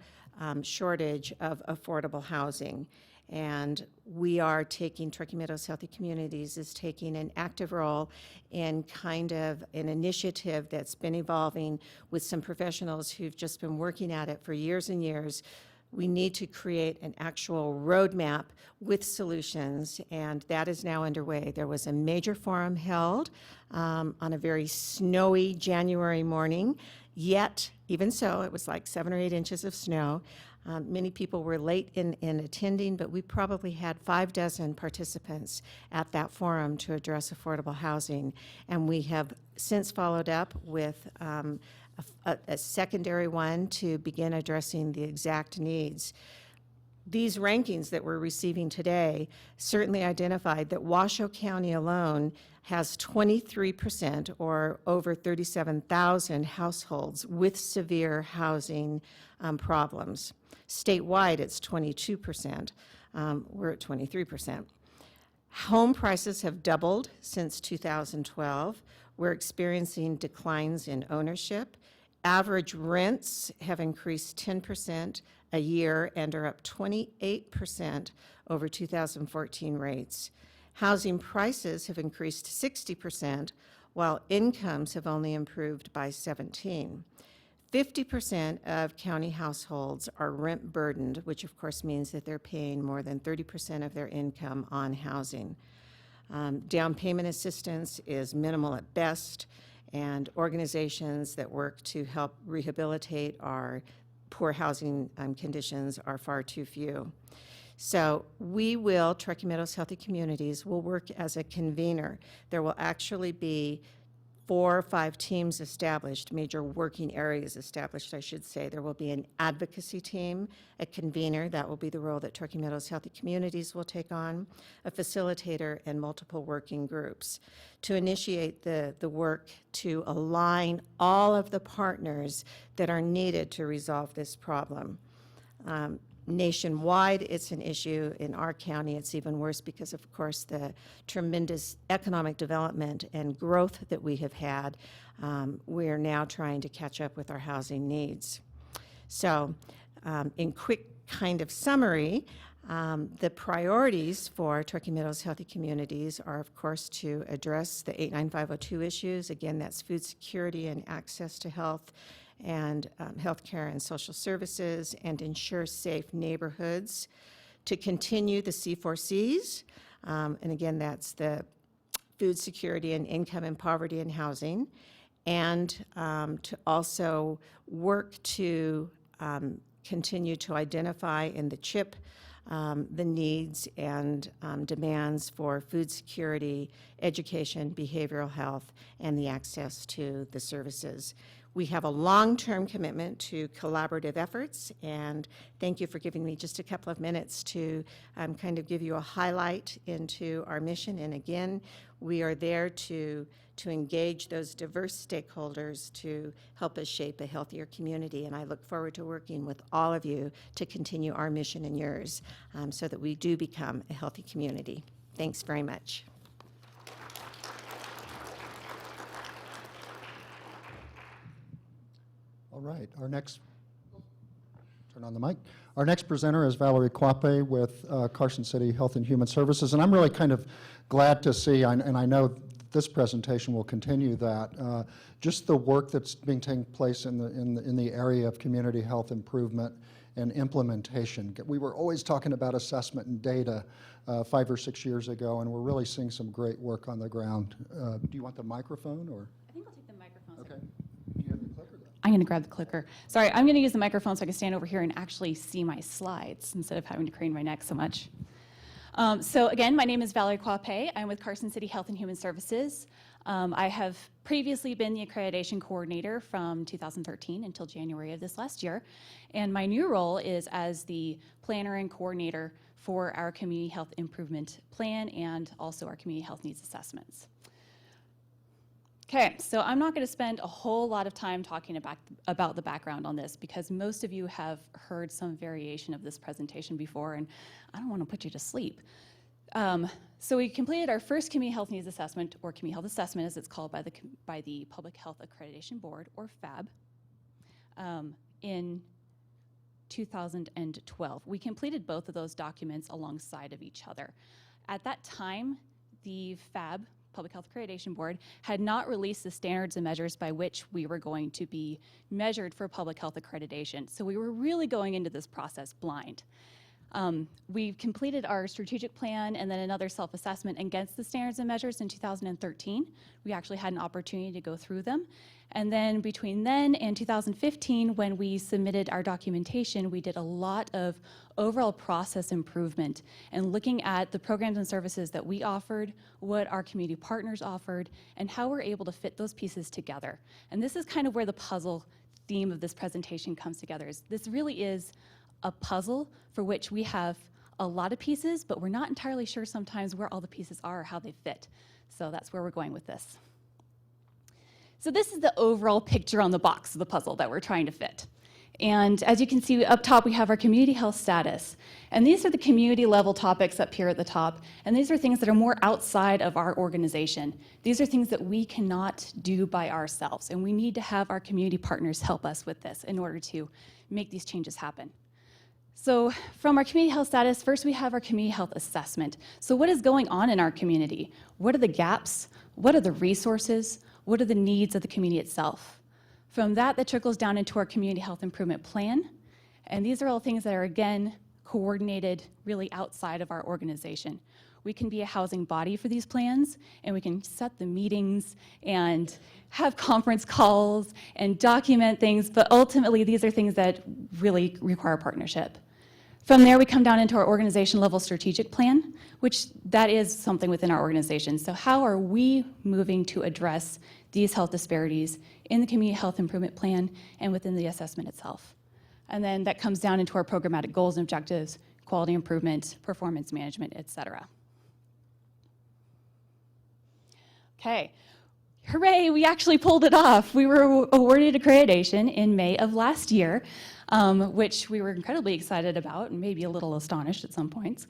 shortage of affordable housing, and we are taking, Truckee Meadows Healthy Communities is taking an active role in kind of an initiative that's been evolving with some professionals who've just been working at it for years and years. We need to create an actual roadmap with solutions, and that is now underway. There was a major forum held on a very snowy January morning, yet, even so, it was like 7 or 8 inches of snow. Many people were late in attending, but we probably had 6 participants at that forum to address affordable housing, and we have since followed up with a secondary one to begin addressing the exact needs. these rankings that we're receiving today certainly identified that Washoe County alone has 23%, or over 37,000 households with severe housing problems. Statewide, it's 22%. We're at 23%. Home prices have doubled since 2012. We're experiencing declines in ownership. Average rents have increased 10% a year and are up 28% over 2014 rates. Housing prices have increased 60%, while incomes have only improved by 17%. 50% of county households are rent burdened, which of course means that they're paying more than 30% of their income on housing. Down payment assistance is minimal at best, and organizations that work to help rehabilitate our poor housing conditions are far too few. So we will, Truckee Meadows Healthy Communities, will work as a convener. There will actually be 4 or 5 teams established, major working areas established, I should say. There will be an advocacy team, a convener, that will be the role that Truckee Meadows Healthy Communities will take on, a facilitator, and multiple working groups to initiate the work to align all of the partners that are needed to resolve this problem. Nationwide, it's an issue. In our county, it's even worse because, of course, the tremendous economic development and growth that we have had, we are now trying to catch up with our housing needs. So, in quick kind of summary, the priorities for Truckee Meadows Healthy Communities are, of course, to address the 89502 issues. Again, that's food security and access to health and healthcare and social services, and ensure safe neighborhoods, to continue the C4Cs, and again, that's the food security and income and poverty and housing, and to also work to continue to identify in the CHIP the needs and demands for food security, education, behavioral health, and the access to the services. We have a long-term commitment to collaborative efforts, and thank you for giving me just a couple of minutes to kind of give you a highlight into our mission. And again, we are there to engage those diverse stakeholders to help us shape a healthier community, and I look forward to working with all of you to continue our mission and yours so that we do become a healthy community. Thanks very much. All right, our next, turn on the mic. Our next presenter is Valerie Quape with Carson City Health and Human Services, and I'm really kind of glad to see, and I know this presentation will continue that, just the work that's being taking place in the area of community health improvement and implementation. We were always talking about assessment and data 5 or 6 years ago, and we're really seeing some great work on the ground. Do you want the microphone, or? I think I'll take the microphone. Okay. Do you have the clicker? I'm going to grab the clicker. Sorry, I'm going to use the microphone so I can stand over here and actually see my slides instead of having to crane my neck so much. So again, my name is Valerie Quape. I'm with Carson City Health and Human Services. I have previously been the accreditation coordinator from 2013 until January of this last year. And my new role is as the planner and coordinator for our community health improvement plan and also our community health needs assessments. Okay, so I'm not going to spend a whole lot of time talking about the background on this because most of you have heard some variation of this presentation before, and I don't want to put you to sleep. So we completed our first community health needs assessment, or community health assessment as it's called by the Public Health Accreditation Board, or FAB, in 2012. We completed both of those documents alongside of each other. At that time, the FAB, Public Health Accreditation Board, had not released the standards and measures by which we were going to be measured for public health accreditation. So we were really going into this process blind. We completed our strategic plan and then another self-assessment against the standards and measures in 2013. We actually had an opportunity to go through them. And then between then and 2015, when we submitted our documentation, we did a lot of overall process improvement and looking at the programs and services that we offered, what our community partners offered, and how we're able to fit those pieces together. And this is kind of where the puzzle theme of this presentation comes together. This really is a puzzle for which we have a lot of pieces, but we're not entirely sure sometimes where all the pieces are or how they fit. So that's where we're going with this. So this is the overall picture on the box of the puzzle that we're trying to fit. And as you can see up top, we have our community health status. And these are the community level topics up here at the top. And these are things that are more outside of our organization. These are things that we cannot do by ourselves. And we need to have our community partners help us with this in order to make these changes happen. So from our community health status, first we have our community health assessment. So what is going on in our community? What are the gaps? What are the resources? What are the needs of the community itself? From that trickles down into our community health improvement plan. And these are all things that are, again, coordinated really outside of our organization. We can be a housing body for these plans, and we can set the meetings and have conference calls and document things, but ultimately these are things that really require partnership. From there, we come down into our organization level strategic plan, which that is something within our organization. So how are we moving to address these health disparities in the community health improvement plan and within the assessment itself? And then that comes down into our programmatic goals and objectives, quality improvement, performance management, et cetera. Okay, hooray, we actually pulled it off. We were awarded accreditation in May of last year, which we were incredibly excited about and maybe a little astonished at some points.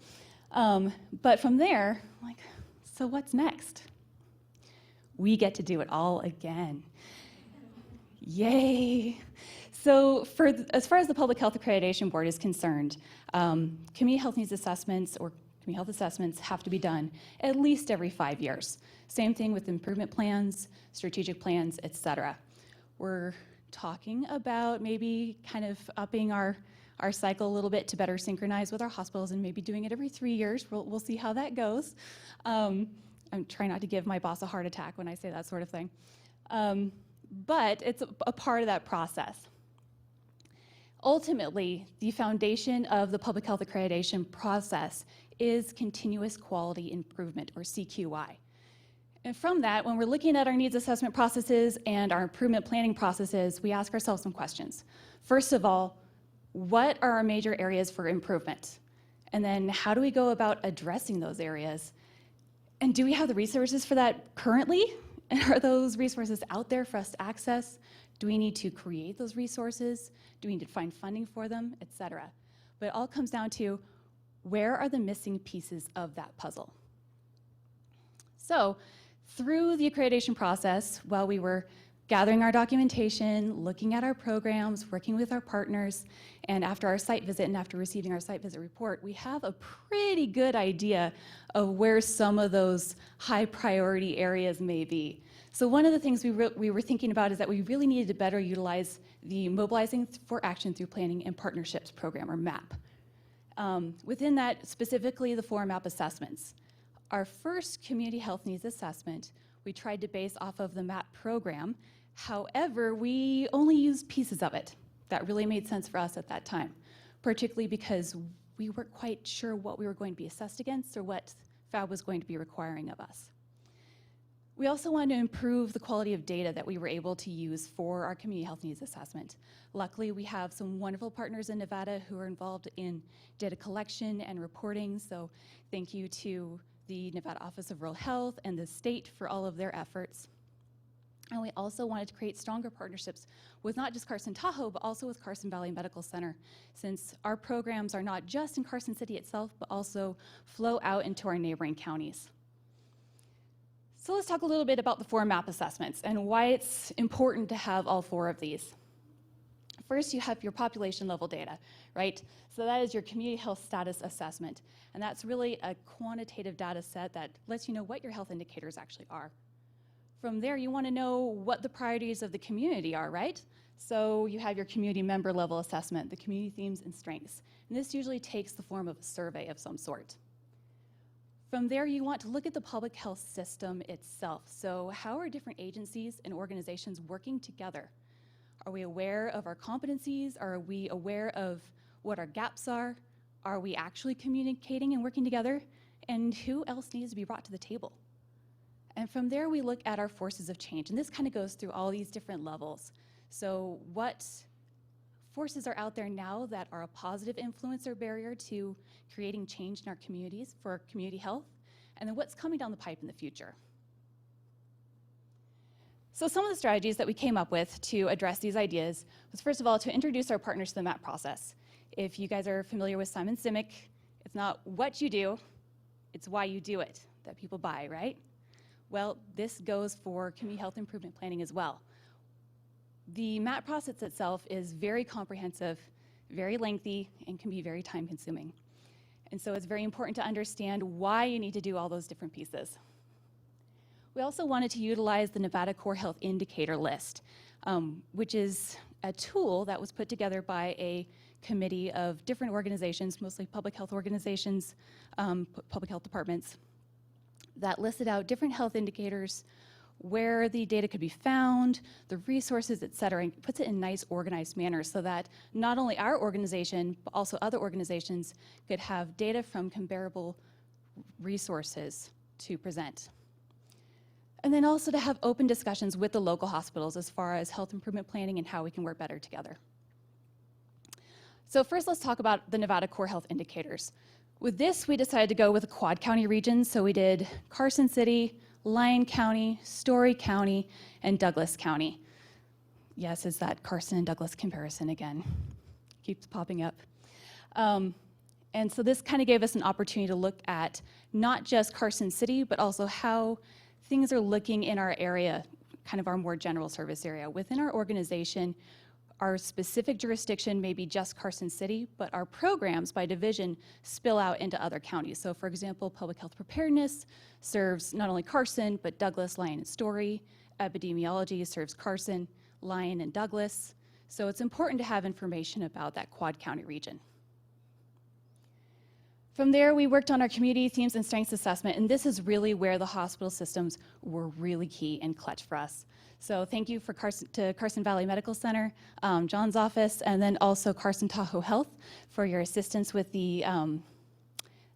But from there, like, so what's next? We get to do it all again. Yay. So as far as the Public Health Accreditation Board is concerned, community health needs assessments or community health assessments have to be done at least every 5 years. Same thing with improvement plans, strategic plans, et cetera. We're talking about maybe kind of upping our cycle a little bit to better synchronize with our hospitals and maybe doing it every 3 years. We'll see how that goes. I'm trying not to give my boss a heart attack when I say that sort of thing. But it's a part of that process. Ultimately, the foundation of the public health accreditation process is continuous quality improvement, or CQI. And from that, when we're looking at our needs assessment processes and our improvement planning processes, we ask ourselves some questions. First of all, what are our major areas for improvement? And then how do we go about addressing those areas? And do we have the resources for that currently? And are those resources out there for us to access? Do we need to create those resources? Do we need to find funding for them, et cetera? But it all comes down to where are the missing pieces of that puzzle? So through the accreditation process, while we were gathering our documentation, looking at our programs, working with our partners, and after our site visit and after receiving our site visit report, we have a pretty good idea of where some of those high priority areas may be. So one of the things we were thinking about is that we really needed to better utilize the Mobilizing for Action Through Planning and Partnerships program, or MAP. Within that, specifically the 4 MAP assessments. Our first community health needs assessment, we tried to base off of the MAP program. However, we only used pieces of it. That really made sense for us at that time, particularly because we weren't quite sure what we were going to be assessed against or what FAB was going to be requiring of us. We also wanted to improve the quality of data that we were able to use for our community health needs assessment. Luckily, we have some wonderful partners in Nevada who are involved in data collection and reporting, so thank you to the Nevada Office of Rural Health and the state for all of their efforts. And we also wanted to create stronger partnerships with not just Carson Tahoe, but also with Carson Valley Medical Center, since our programs are not just in Carson City itself, but also flow out into our neighboring counties. So let's talk a little bit about the 4 MAP assessments and why it's important to have all 4 of these. First, you have your population level data, right? So that is your community health status assessment. And that's really a quantitative data set that lets you know what your health indicators actually are. From there, you want to know what the priorities of the community are, right? So you have your community member level assessment, the community themes and strengths. And this usually takes the form of a survey of some sort. From there, you want to look at the public health system itself. So how are different agencies and organizations working together? Are we aware of our competencies? Are we aware of what our gaps are? Are we actually communicating and working together? And who else needs to be brought to the table? And from there, we look at our forces of change. And this kind of goes through all these different levels. So what forces are out there now that are a positive influence or barrier to creating change in our communities for community health, and then what's coming down the pipe in the future. So some of the strategies that we came up with to address these ideas was, first of all, to introduce our partners to the MAP process. If you guys are familiar with Simon Sinek, it's not what you do, it's why you do it that people buy, right? Well, this goes for community health improvement planning as well. The MAP process itself is very comprehensive, very lengthy, and can be very time-consuming. And so it's very important to understand why you need to do all those different pieces. We also wanted to utilize the Nevada Core Health Indicator List, which is a tool that was put together by a committee of different organizations, mostly public health organizations, public health departments, that listed out different health indicators, where the data could be found, the resources, et cetera, and puts it in a nice, organized manner so that not only our organization, but also other organizations could have data from comparable resources to present. And then also to have open discussions with the local hospitals as far as health improvement planning and how we can work better together. So first, let's talk about the Nevada Core Health Indicators. With this, we decided to go with a quad county region, so we did Carson City, Lyon County, Story County, and Douglas County. Yes, it's that Carson and Douglas comparison again. Keeps popping up. And so this kind of gave us an opportunity to look at not just Carson City, but also how things are looking in our area, kind of our more general service area. Within our organization, our specific jurisdiction may be just Carson City, but our programs by division spill out into other counties. So for example, public health preparedness serves not only Carson, but Douglas, Lyon, and Story. Epidemiology serves Carson, Lyon, and Douglas. So it's important to have information about that quad county region. From there, we worked on our community themes and strengths assessment, and this is really where the hospital systems were really key and clutch for us. So thank you to Carson Valley Medical Center, John's office, and then also Carson Tahoe Health for your assistance with the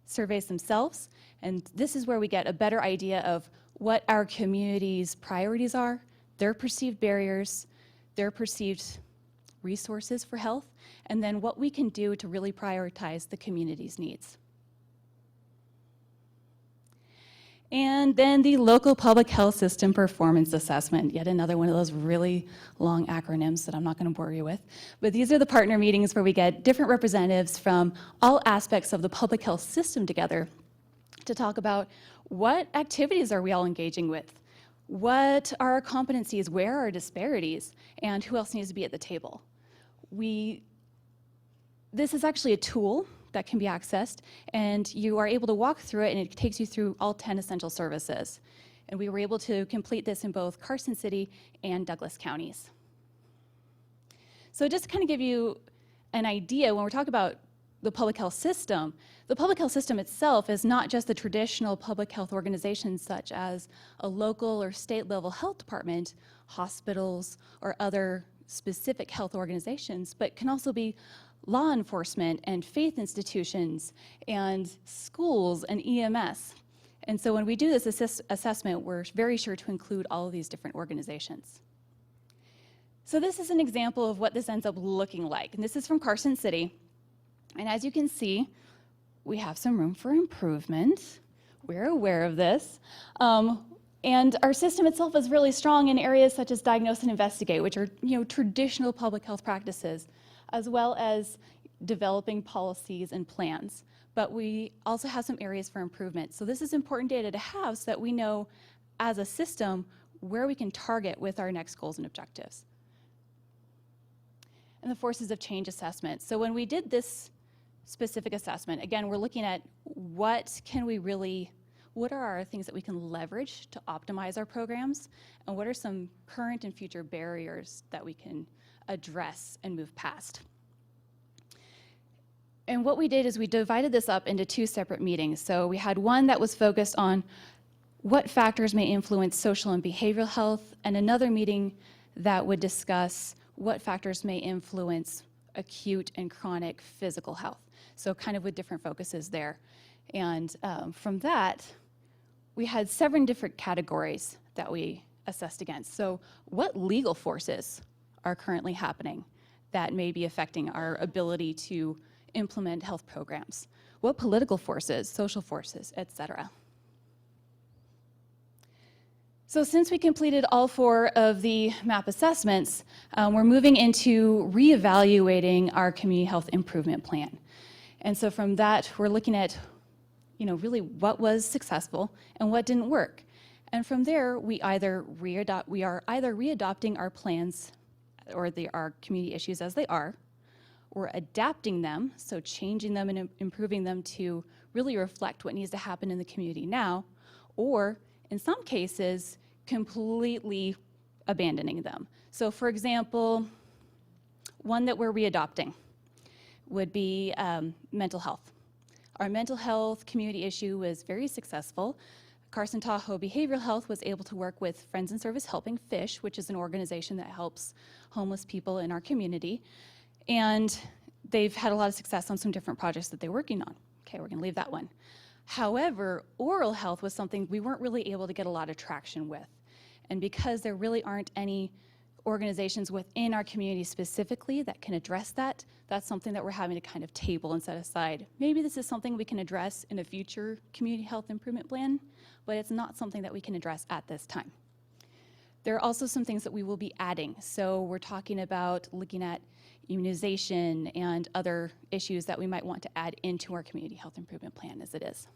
surveys themselves. And this is where we get a better idea of what our community's priorities are, their perceived barriers, their perceived resources for health, and then what we can do to really prioritize the community's needs. And then the local public health system performance assessment, yet another one of those really long acronyms that I'm not going to bore you with. But these are the partner meetings where we get different representatives from all aspects of the public health system together to talk about what activities are we all engaging with, what are our competencies, where are our disparities, and who else needs to be at the table. This is actually a tool that can be accessed, and you are able to walk through it, and it takes you through all 10 essential services. And we were able to complete this in both Carson City and Douglas counties. So just to kind of give you an idea, when we're talking about the public health system itself is not just the traditional public health organizations such as a local or state level health department, hospitals, or other specific health organizations, but can also be law enforcement and faith institutions and schools and EMS. And so when we do this assessment, we're very sure to include all of these different organizations. So this is an example of what this ends up looking like. And this is from Carson City. And as you can see, we have some room for improvement. We're aware of this. And our system itself is really strong in areas such as diagnose and investigate, which are traditional public health practices, as well as developing policies and plans. But we also have some areas for improvement. So this is important data to have so that we know as a system where we can target with our next goals and objectives. And the forces of change assessment. So when we did this specific assessment, again, we're looking at what are our things that we can leverage to optimize our programs, and what are some current and future barriers that we can address and move past. And what we did is we divided this up into two separate meetings. So we had one that was focused on what factors may influence social and behavioral health, and another meeting that would discuss what factors may influence acute and chronic physical health. So kind of with different focuses there. And from that, we had 7 different categories that we assessed against. So what legal forces are currently happening that may be affecting our ability to implement health programs? What political forces, social forces, et cetera? So since we completed all 4 of the MAP assessments, we're moving into reevaluating our community health improvement plan. And so from that, we're looking at, really what was successful and what didn't work. And from there, we are either readopting our plans or our community issues as they are, or adapting them, so changing them and improving them to really reflect what needs to happen in the community now, or in some cases, completely abandoning them. So for example, one that we're readopting would be mental health. Our mental health community issue was very successful. Carson Tahoe Behavioral Health was able to work with Friends and Service Helping Fish, which is an organization that helps homeless people in our community. And they've had a lot of success on some different projects that they're working on. Okay, we're gonna leave that one. However, oral health was something we weren't really able to get a lot of traction with. And because there really aren't any organizations within our community specifically that can address that, that's something that we're having to kind of table and set aside. Maybe this is something we can address in a future community health improvement plan, but it's not something that we can address at this time. There are also some things that we will be adding. So we're talking about looking at immunization and other issues that we might want to add into our community health improvement plan as it is.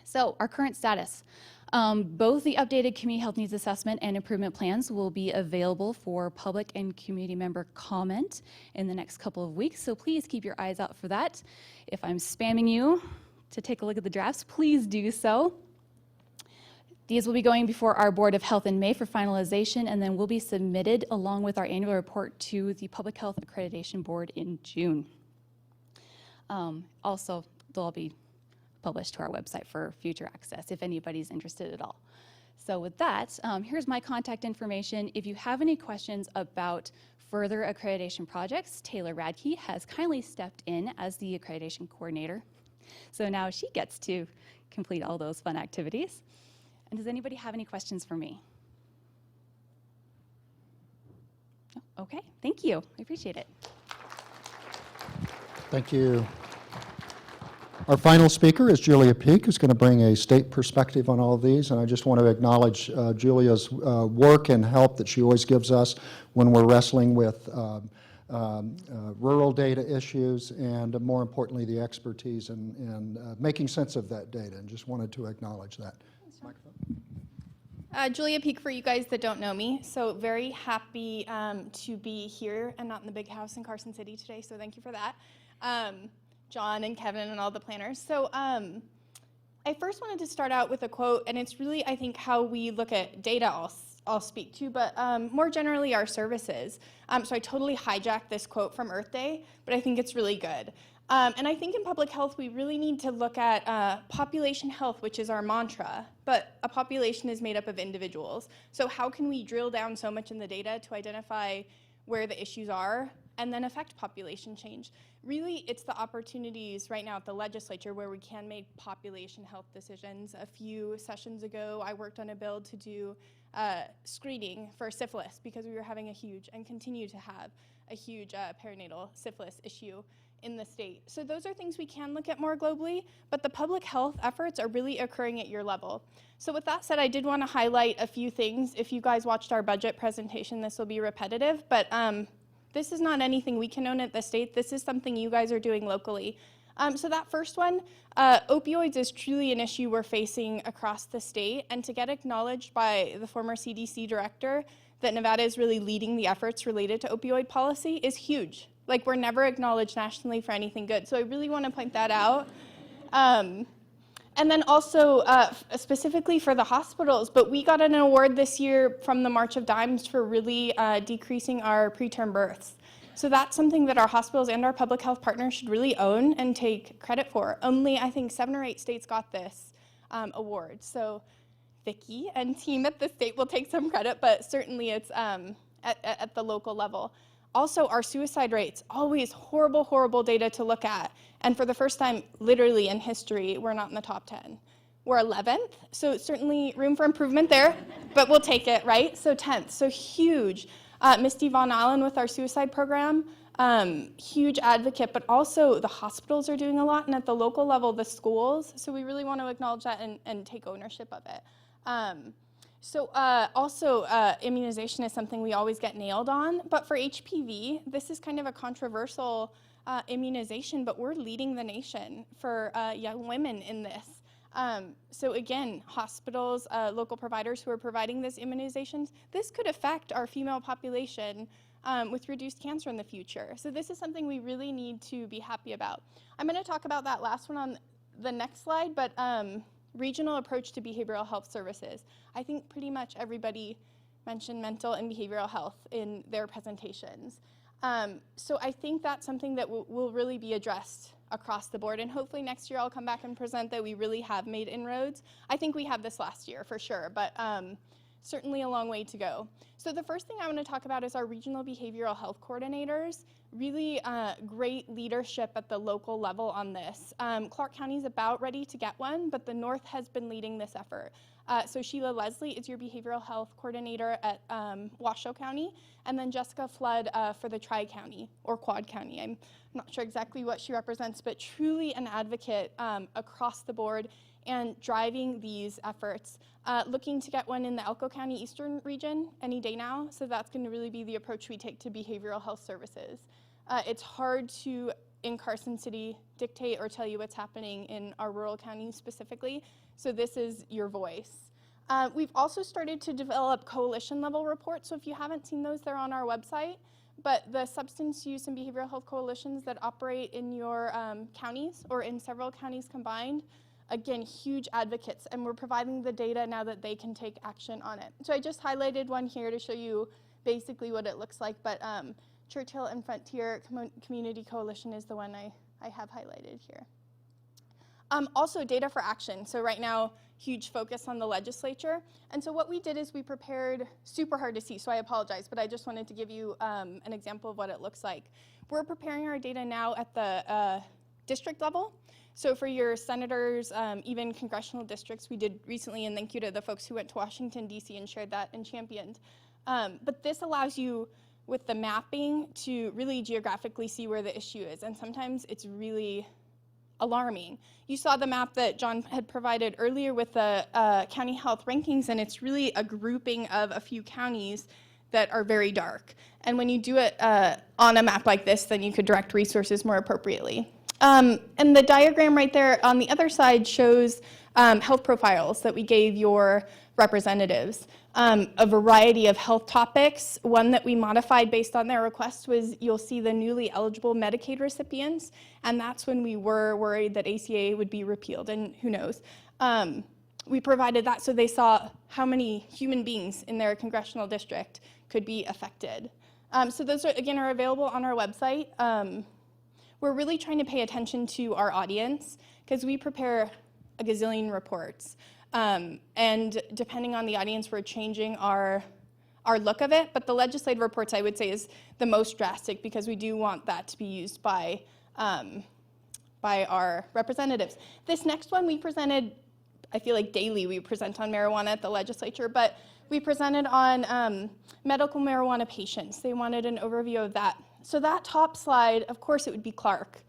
So our current status. Both the updated community health needs assessment and improvement plans will be available for public and community member comment in the next couple of weeks. So please keep your eyes out for that. If I'm spamming you to take a look at the drafts, please do so. These will be going before our Board of Health in May for finalization, and then will be submitted along with our annual report to the Public Health Accreditation Board in June. Also, they'll all be published to our website for future access if anybody's interested at all. So with that, here's my contact information. If you have any questions about further accreditation projects, Taylor Radke has kindly stepped in as the accreditation coordinator. So now she gets to complete all those fun activities. And does anybody have any questions for me? No? Okay, thank you. I appreciate it. Thank you. Our final speaker is Julia Peak, who's going to bring a state perspective on all of these. And I just want to acknowledge Julia's work and help that she always gives us when we're wrestling with rural data issues, and more importantly, the expertise and making sense of that data. And just wanted to acknowledge that. Julia Peak, for you guys that don't know me. So very happy to be here and not in the big house in Carson City today. So thank you for that. John and Kevin and all the planners. So I first wanted to start out with a quote, and it's really, I think, how we look at data I'll speak to, but more generally our services. So I totally hijacked this quote from Earth Day, but I think it's really good. And I think in public health, we really need to look at population health, which is our mantra, but a population is made up of individuals. So how can we drill down so much in the data to identify where the issues are and then affect population change? Really, it's the opportunities right now at the legislature where we can make population health decisions. A few sessions ago, I worked on a bill to do screening for syphilis because we were having a huge, and continue to have, a huge perinatal syphilis issue in the state. So those are things we can look at more globally, but the public health efforts are really occurring at your level. So with that said, I did want to highlight a few things. If you guys watched our budget presentation, this will be repetitive, but this is not anything we can own at the state. This is something you guys are doing locally. So that first one, opioids is truly an issue we're facing across the state, and to get acknowledged by the former CDC director that Nevada is really leading the efforts related to opioid policy is huge. Like, we're never acknowledged nationally for anything good. So I really want to point that out. And then also specifically for the hospitals, but we got an award this year from the March of Dimes for really decreasing our preterm births. So that's something that our hospitals and our public health partners should really own and take credit for. Only, I think, 7 or 8 states got this award. So Vicki and team at the state will take some credit, but certainly it's at the local level. Also, our suicide rates, always horrible, horrible data to look at. And for the first time, literally in history, we're not in the top 10. We're 11th, so certainly room for improvement there, but we'll take it, right? So 10th, so huge. Misty Von Allen with our suicide program, huge advocate, but also the hospitals are doing a lot, and at the local level, the schools. So we really want to acknowledge that and take ownership of it. Immunization is something we always get nailed on, but for HPV, this is kind of a controversial immunization, but we're leading the nation for young women in this. So again, hospitals, local providers who are providing these immunizations, this could affect our female population with reduced cancer in the future. So this is something we really need to be happy about. I'm going to talk about that last one on the next slide, but regional approach to behavioral health services. I think pretty much everybody mentioned mental and behavioral health in their presentations. So I think that's something that will really be addressed across the board, and hopefully next year I'll come back and present that we really have made inroads. I think we have this last year for sure, but certainly a long way to go. So the first thing I want to talk about is our regional behavioral health coordinators. Really great leadership at the local level on this. Clark County is about ready to get one, but the North has been leading this effort. So Sheila Leslie is your behavioral health coordinator at Washoe County, and then Jessica Flood for the Tri-County or Quad County. I'm not sure exactly what she represents, but truly an advocate across the board and driving these efforts. Looking to get one in the Elko County Eastern region any day now, so that's going to really be the approach we take to behavioral health services. It's hard to, in Carson City, dictate or tell you what's happening in our rural counties specifically, so this is your voice. We've also started to develop coalition-level reports, so if you haven't seen those, they're on our website. But the substance use and behavioral health coalitions that operate in your counties or in several counties combined, again, huge advocates, and we're providing the data now that they can take action on it. So I just highlighted one here to show you basically what it looks like, but Churchill and Frontier Community Coalition is the one I have highlighted here. Also, data for action. So right now, huge focus on the legislature. And so what we did is we prepared, super hard to see, so I apologize, but I just wanted to give you an example of what it looks like. We're preparing our data now at the district level. So for your senators, even congressional districts, we did recently, and thank you to the folks who went to Washington, D.C. and shared that and championed. But this allows you, with the mapping, to really geographically see where the issue is, and sometimes it's really alarming. You saw the map that John had provided earlier with the county health rankings, and it's really a grouping of a few counties that are very dark. And when you do it on a map like this, then you could direct resources more appropriately. And the diagram right there on the other side shows health profiles that we gave your representatives. A variety of health topics. One that we modified based on their request was, you'll see the newly eligible Medicaid recipients, and that's when we were worried that ACA would be repealed, and who knows. We provided that so they saw how many human beings in their congressional district could be affected. So those are, again, are available on our website. We're really trying to pay attention to our audience because we prepare a gazillion reports. And depending on the audience, we're changing our look of it. But the legislative reports, I would say, is the most drastic because we do want that to be used by our representatives. This next one we presented, I feel like daily we present on marijuana at the legislature, but we presented on medical marijuana patients. They wanted an overview of that. So that top slide, of course, it would be Clark,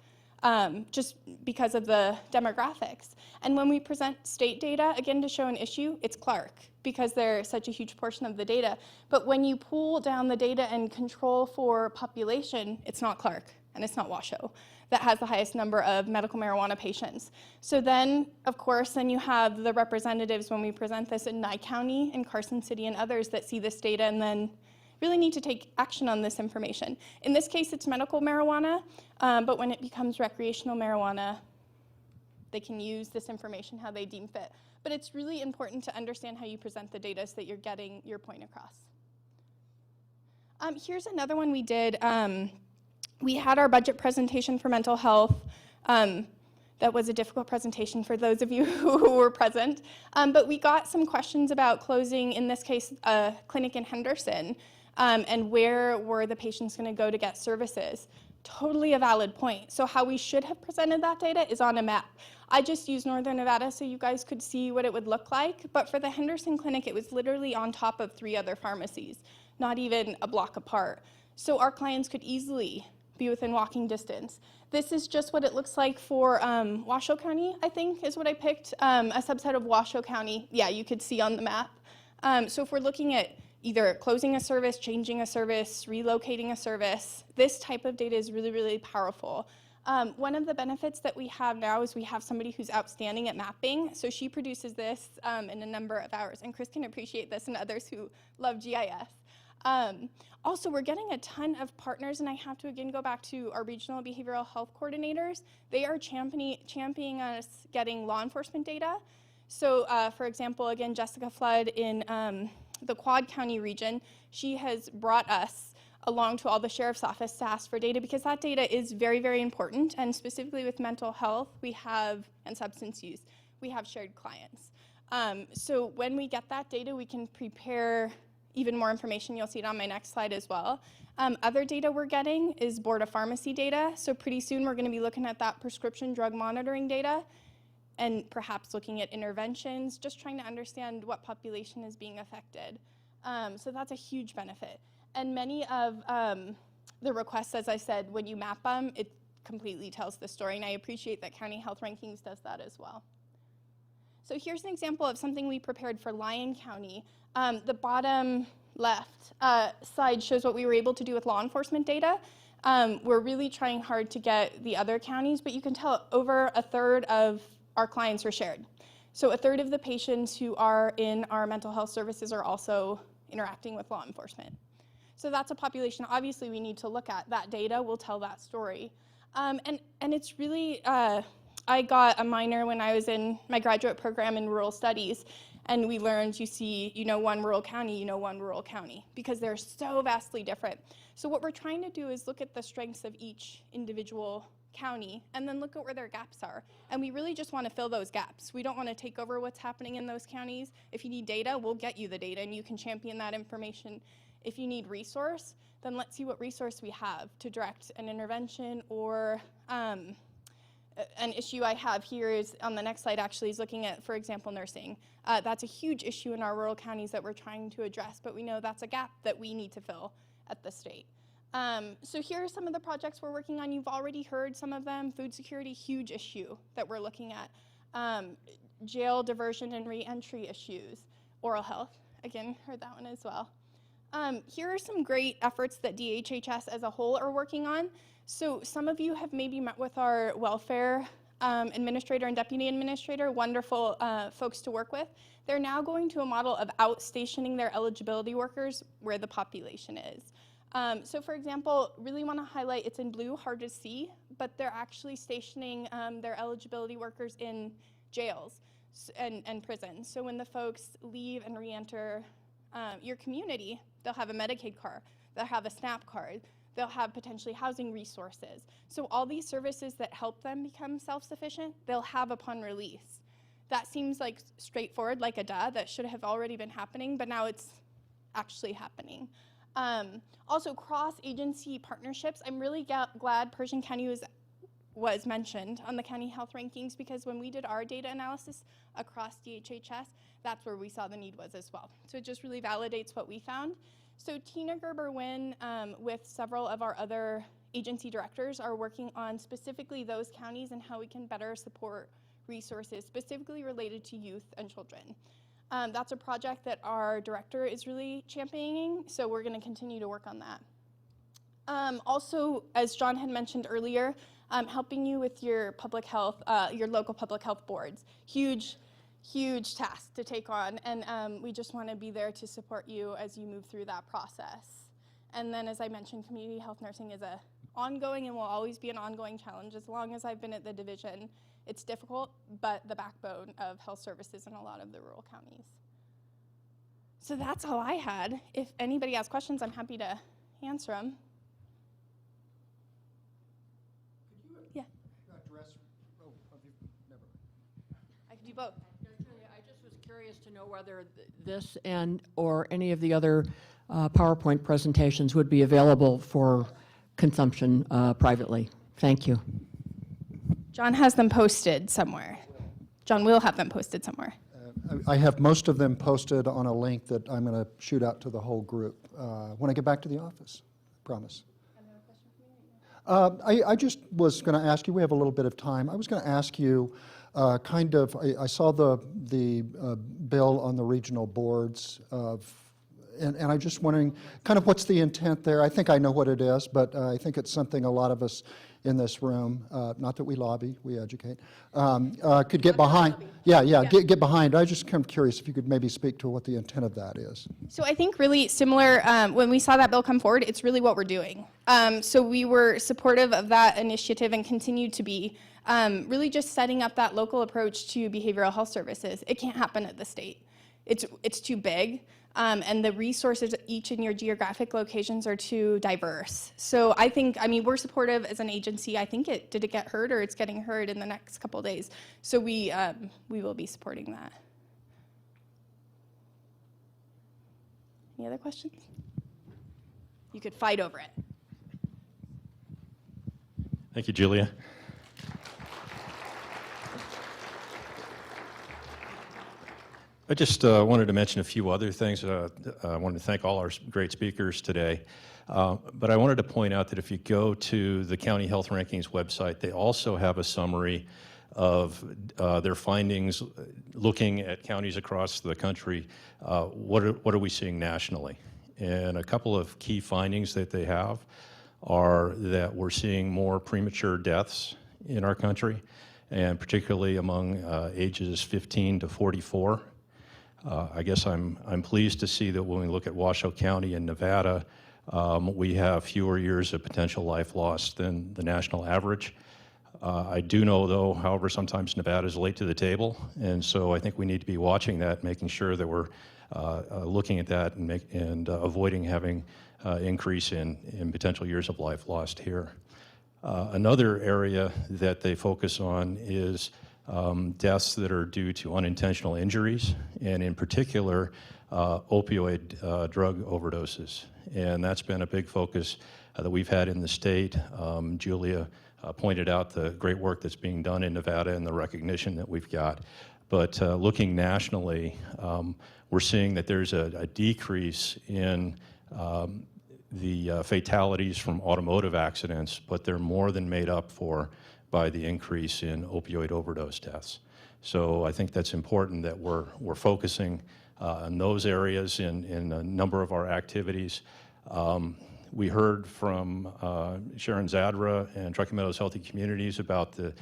just because of the demographics. And when we present state data, again, to show an issue, it's Clark, because they're such a huge portion of the data. But when you pull down the data and control for population, it's not Clark, and it's not Washoe that has the highest number of medical marijuana patients. So then, of course, then you have the representatives when we present this in Nye County and Carson City and others that see this data and then really need to take action on this information. In this case, it's medical marijuana, but when it becomes recreational marijuana, they can use this information how they deem fit. But it's really important to understand how you present the data so that you're getting your point across. Here's another one we did. We had our budget presentation for mental health. That was a difficult presentation for those of you who were present. But we got some questions about closing, in this case, a clinic in Henderson, and where were the patients going to go to get services. Totally a valid point. So how we should have presented that data is on a map. I just used Northern Nevada so you guys could see what it would look like, but for the Henderson Clinic, it was literally on top of 3 other pharmacies. not even a block apart. So our clients could easily be within walking distance. This is just what it looks like for Washoe County, I think is what I picked, a subset of Washoe County. Yeah, you could see on the map. So if we're looking at either closing a service, changing a service, relocating a service, this type of data is really, really powerful. One of the benefits that we have now is we have somebody who's outstanding at mapping. So she produces this in a number of hours. And Chris can appreciate this and others who love GIS. Also, we're getting a ton of partners, and I have to again go back to our regional behavioral health coordinators. They are championing us getting law enforcement data. So, for example, again, Jessica Flood in the Quad County region, she has brought us along to all the sheriff's office to ask for data because that data is very, very important. And specifically with mental health, and substance use, we have shared clients. So when we get that data, we can prepare even more information. You'll see it on my next slide as well. Other data we're getting is Board of Pharmacy data. So pretty soon we're going to be looking at that prescription drug monitoring data and perhaps looking at interventions, just trying to understand what population is being affected. So that's a huge benefit. And many of the requests, as I said, when you map them, it completely tells the story. And I appreciate that County Health Rankings does that as well. So here's an example of something we prepared for Lyon County. The bottom left side shows what we were able to do with law enforcement data. We're really trying hard to get the other counties, but you can tell over a third of our clients are shared. So a third of the patients who are in our mental health services are also interacting with law enforcement. So that's a population obviously we need to look at. That data will tell that story. And it's really, I got a minor when I was in my graduate program in rural studies, and we learned you know one rural county, because they're so vastly different. So what we're trying to do is look at the strengths of each individual county and then look at where their gaps are. And we really just want to fill those gaps. We don't want to take over what's happening in those counties. If you need data, we'll get you the data and you can champion that information. If you need resource, then let's see what resource we have to direct an intervention or an issue I have here is on the next slide actually is looking at, for example, nursing. That's a huge issue in our rural counties that we're trying to address, but we know that's a gap that we need to fill at the state. So here are some of the projects we're working on. You've already heard some of them. Food security, huge issue that we're looking at. Jail diversion and reentry issues. Oral health, again, heard that one as well. Here are some great efforts that DHHS as a whole are working on. So some of you have maybe met with our welfare administrator and deputy administrator, wonderful folks to work with. They're now going to a model of outstationing their eligibility workers where the population is. So for example, really want to highlight, it's in blue, hard to see, but they're actually stationing their eligibility workers in jails and prisons. So when the folks leave and re-enter your community, they'll have a Medicaid card, they'll have a SNAP card, they'll have potentially housing resources. So all these services that help them become self-sufficient, they'll have upon release. That seems like straightforward, like a duh, that should have already been happening, but now it's actually happening. Also, cross-agency partnerships. I'm really glad Pershing County was mentioned on the county health rankings, because when we did our data analysis across DHHS, that's where we saw the need was as well. So it just really validates what we found. So Tina Gerber-Wynn with several of our other agency directors are working on specifically those counties and how we can better support resources specifically related to youth and children. That's a project that our director is really championing, so we're going to continue to work on that. Also, as John had mentioned earlier, helping you with your public health, your local public health boards. Huge task to take on, and we just want to be there to support you as you move through that process. And then, as I mentioned, community health nursing is a ongoing and will always be an ongoing challenge. As long as I've been at the division, it's difficult, but the backbone of health services in a lot of the rural counties. So that's all I had. If anybody has questions, I'm happy to answer them. Could you Yeah. address, have you, never. I can do both. I just was curious to know whether this or any of the other PowerPoint presentations would be available for consumption privately. Thank you. John has them posted somewhere. John will have them posted somewhere. I have most of them posted on a link that I'm going to shoot out to the whole group. when I get back to the office, promise. I just was going to ask you, we have a little bit of time. I was going to ask you I saw the bill on the regional boards and I'm just wondering kind of what's the intent there. I think I know what it is, but I think it's something a lot of us in this room, not that we lobby, we educate, could get behind. Yeah. Get behind. I just kind of curious if you could maybe speak to what the intent of that is. So I think really similar, when we saw that bill come forward, it's really what we're doing. So we were supportive of that initiative and continue to be, really just setting up that local approach to behavioral health services. It can't happen at the state. It's too big. And the resources each in your geographic locations are too diverse. So I mean, we're supportive as an agency. I think did it get heard or it's getting heard in the next couple of days. So we will be supporting that. Any other questions? You could fight over it. Thank you, Julia. I just wanted to mention a few other things. I wanted to thank all our great speakers today. But I wanted to point out that if you go to the County Health Rankings website, they also have a summary of their findings looking at counties across the country. What are we seeing nationally? And a couple of key findings that they have are that we're seeing more premature deaths in our country, and particularly among ages 15 to 44. I guess I'm pleased to see that when we look at Washoe County in Nevada, we have fewer years of potential life lost than the national average. I do know, though, however, sometimes Nevada is late to the table, and so I think we need to be watching that, making sure that we're looking at that and avoiding having increase in potential years of life lost here. Another area that they focus on is deaths that are due to unintentional injuries, and in particular, opioid drug overdoses. And that's been a big focus that we've had in the state. Julia pointed out the great work that's being done in Nevada and the recognition that we've got. But looking nationally, we're seeing that there's a decrease in the fatalities from automotive accidents, but they're more than made up for by the increase in opioid overdose deaths. So I think that's important that we're focusing on those areas in a number of our activities. We heard from Sharon Zadra and Truckee Meadows Healthy Communities about the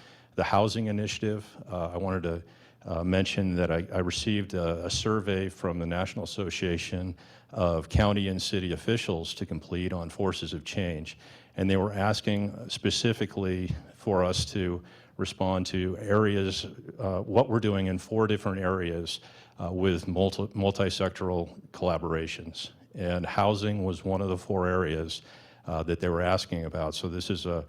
housing initiative. I wanted to mention that I received a survey from the National Association of County and City Officials to complete on forces of change. And they were asking specifically for us to respond to areas, what we're doing in 4 different areas with multi-sectoral collaborations. And housing was one of the 4 areas that they were asking about. So this is an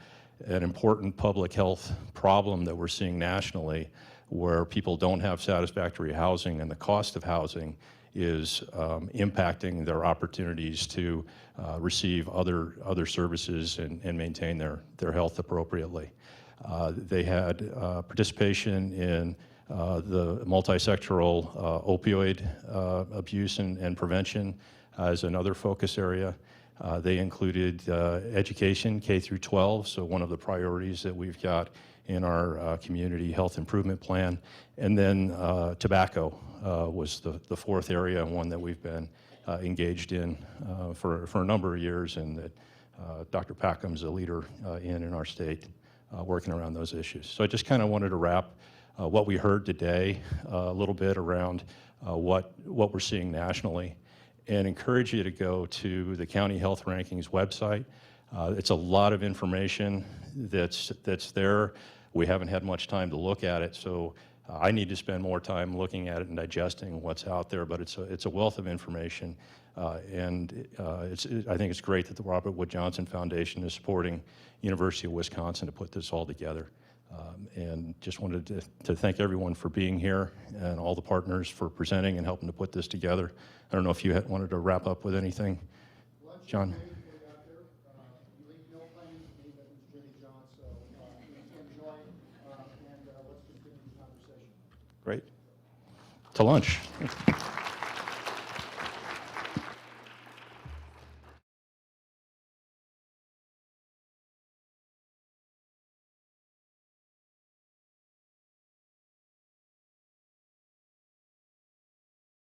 important public health problem that we're seeing nationally, where people don't have satisfactory housing and the cost of housing is impacting their opportunities to receive other services and maintain their health appropriately. They had participation in the multi-sectoral opioid abuse and prevention as another focus area. They included education, K through 12, so one of the priorities that we've got in our community health improvement plan. And then tobacco was the 4th area, and one that we've been engaged in for a number of years, and that Dr. Packham's a leader in our state working around those issues. So I just kind of wanted to wrap what we heard today a little bit around what we're seeing nationally, and encourage you to go to the County Health Rankings website. It's a lot of information that's there. We haven't had much time to look at it, so I need to spend more time looking at it and digesting what's out there, but it's a wealth of information, and I think it's great that the Robert Wood Johnson Foundation is supporting University of Wisconsin to put this all together. And just wanted to thank everyone for being here and all the partners for presenting and helping to put this together. I don't know if you wanted to wrap up with anything, John? Great. To lunch.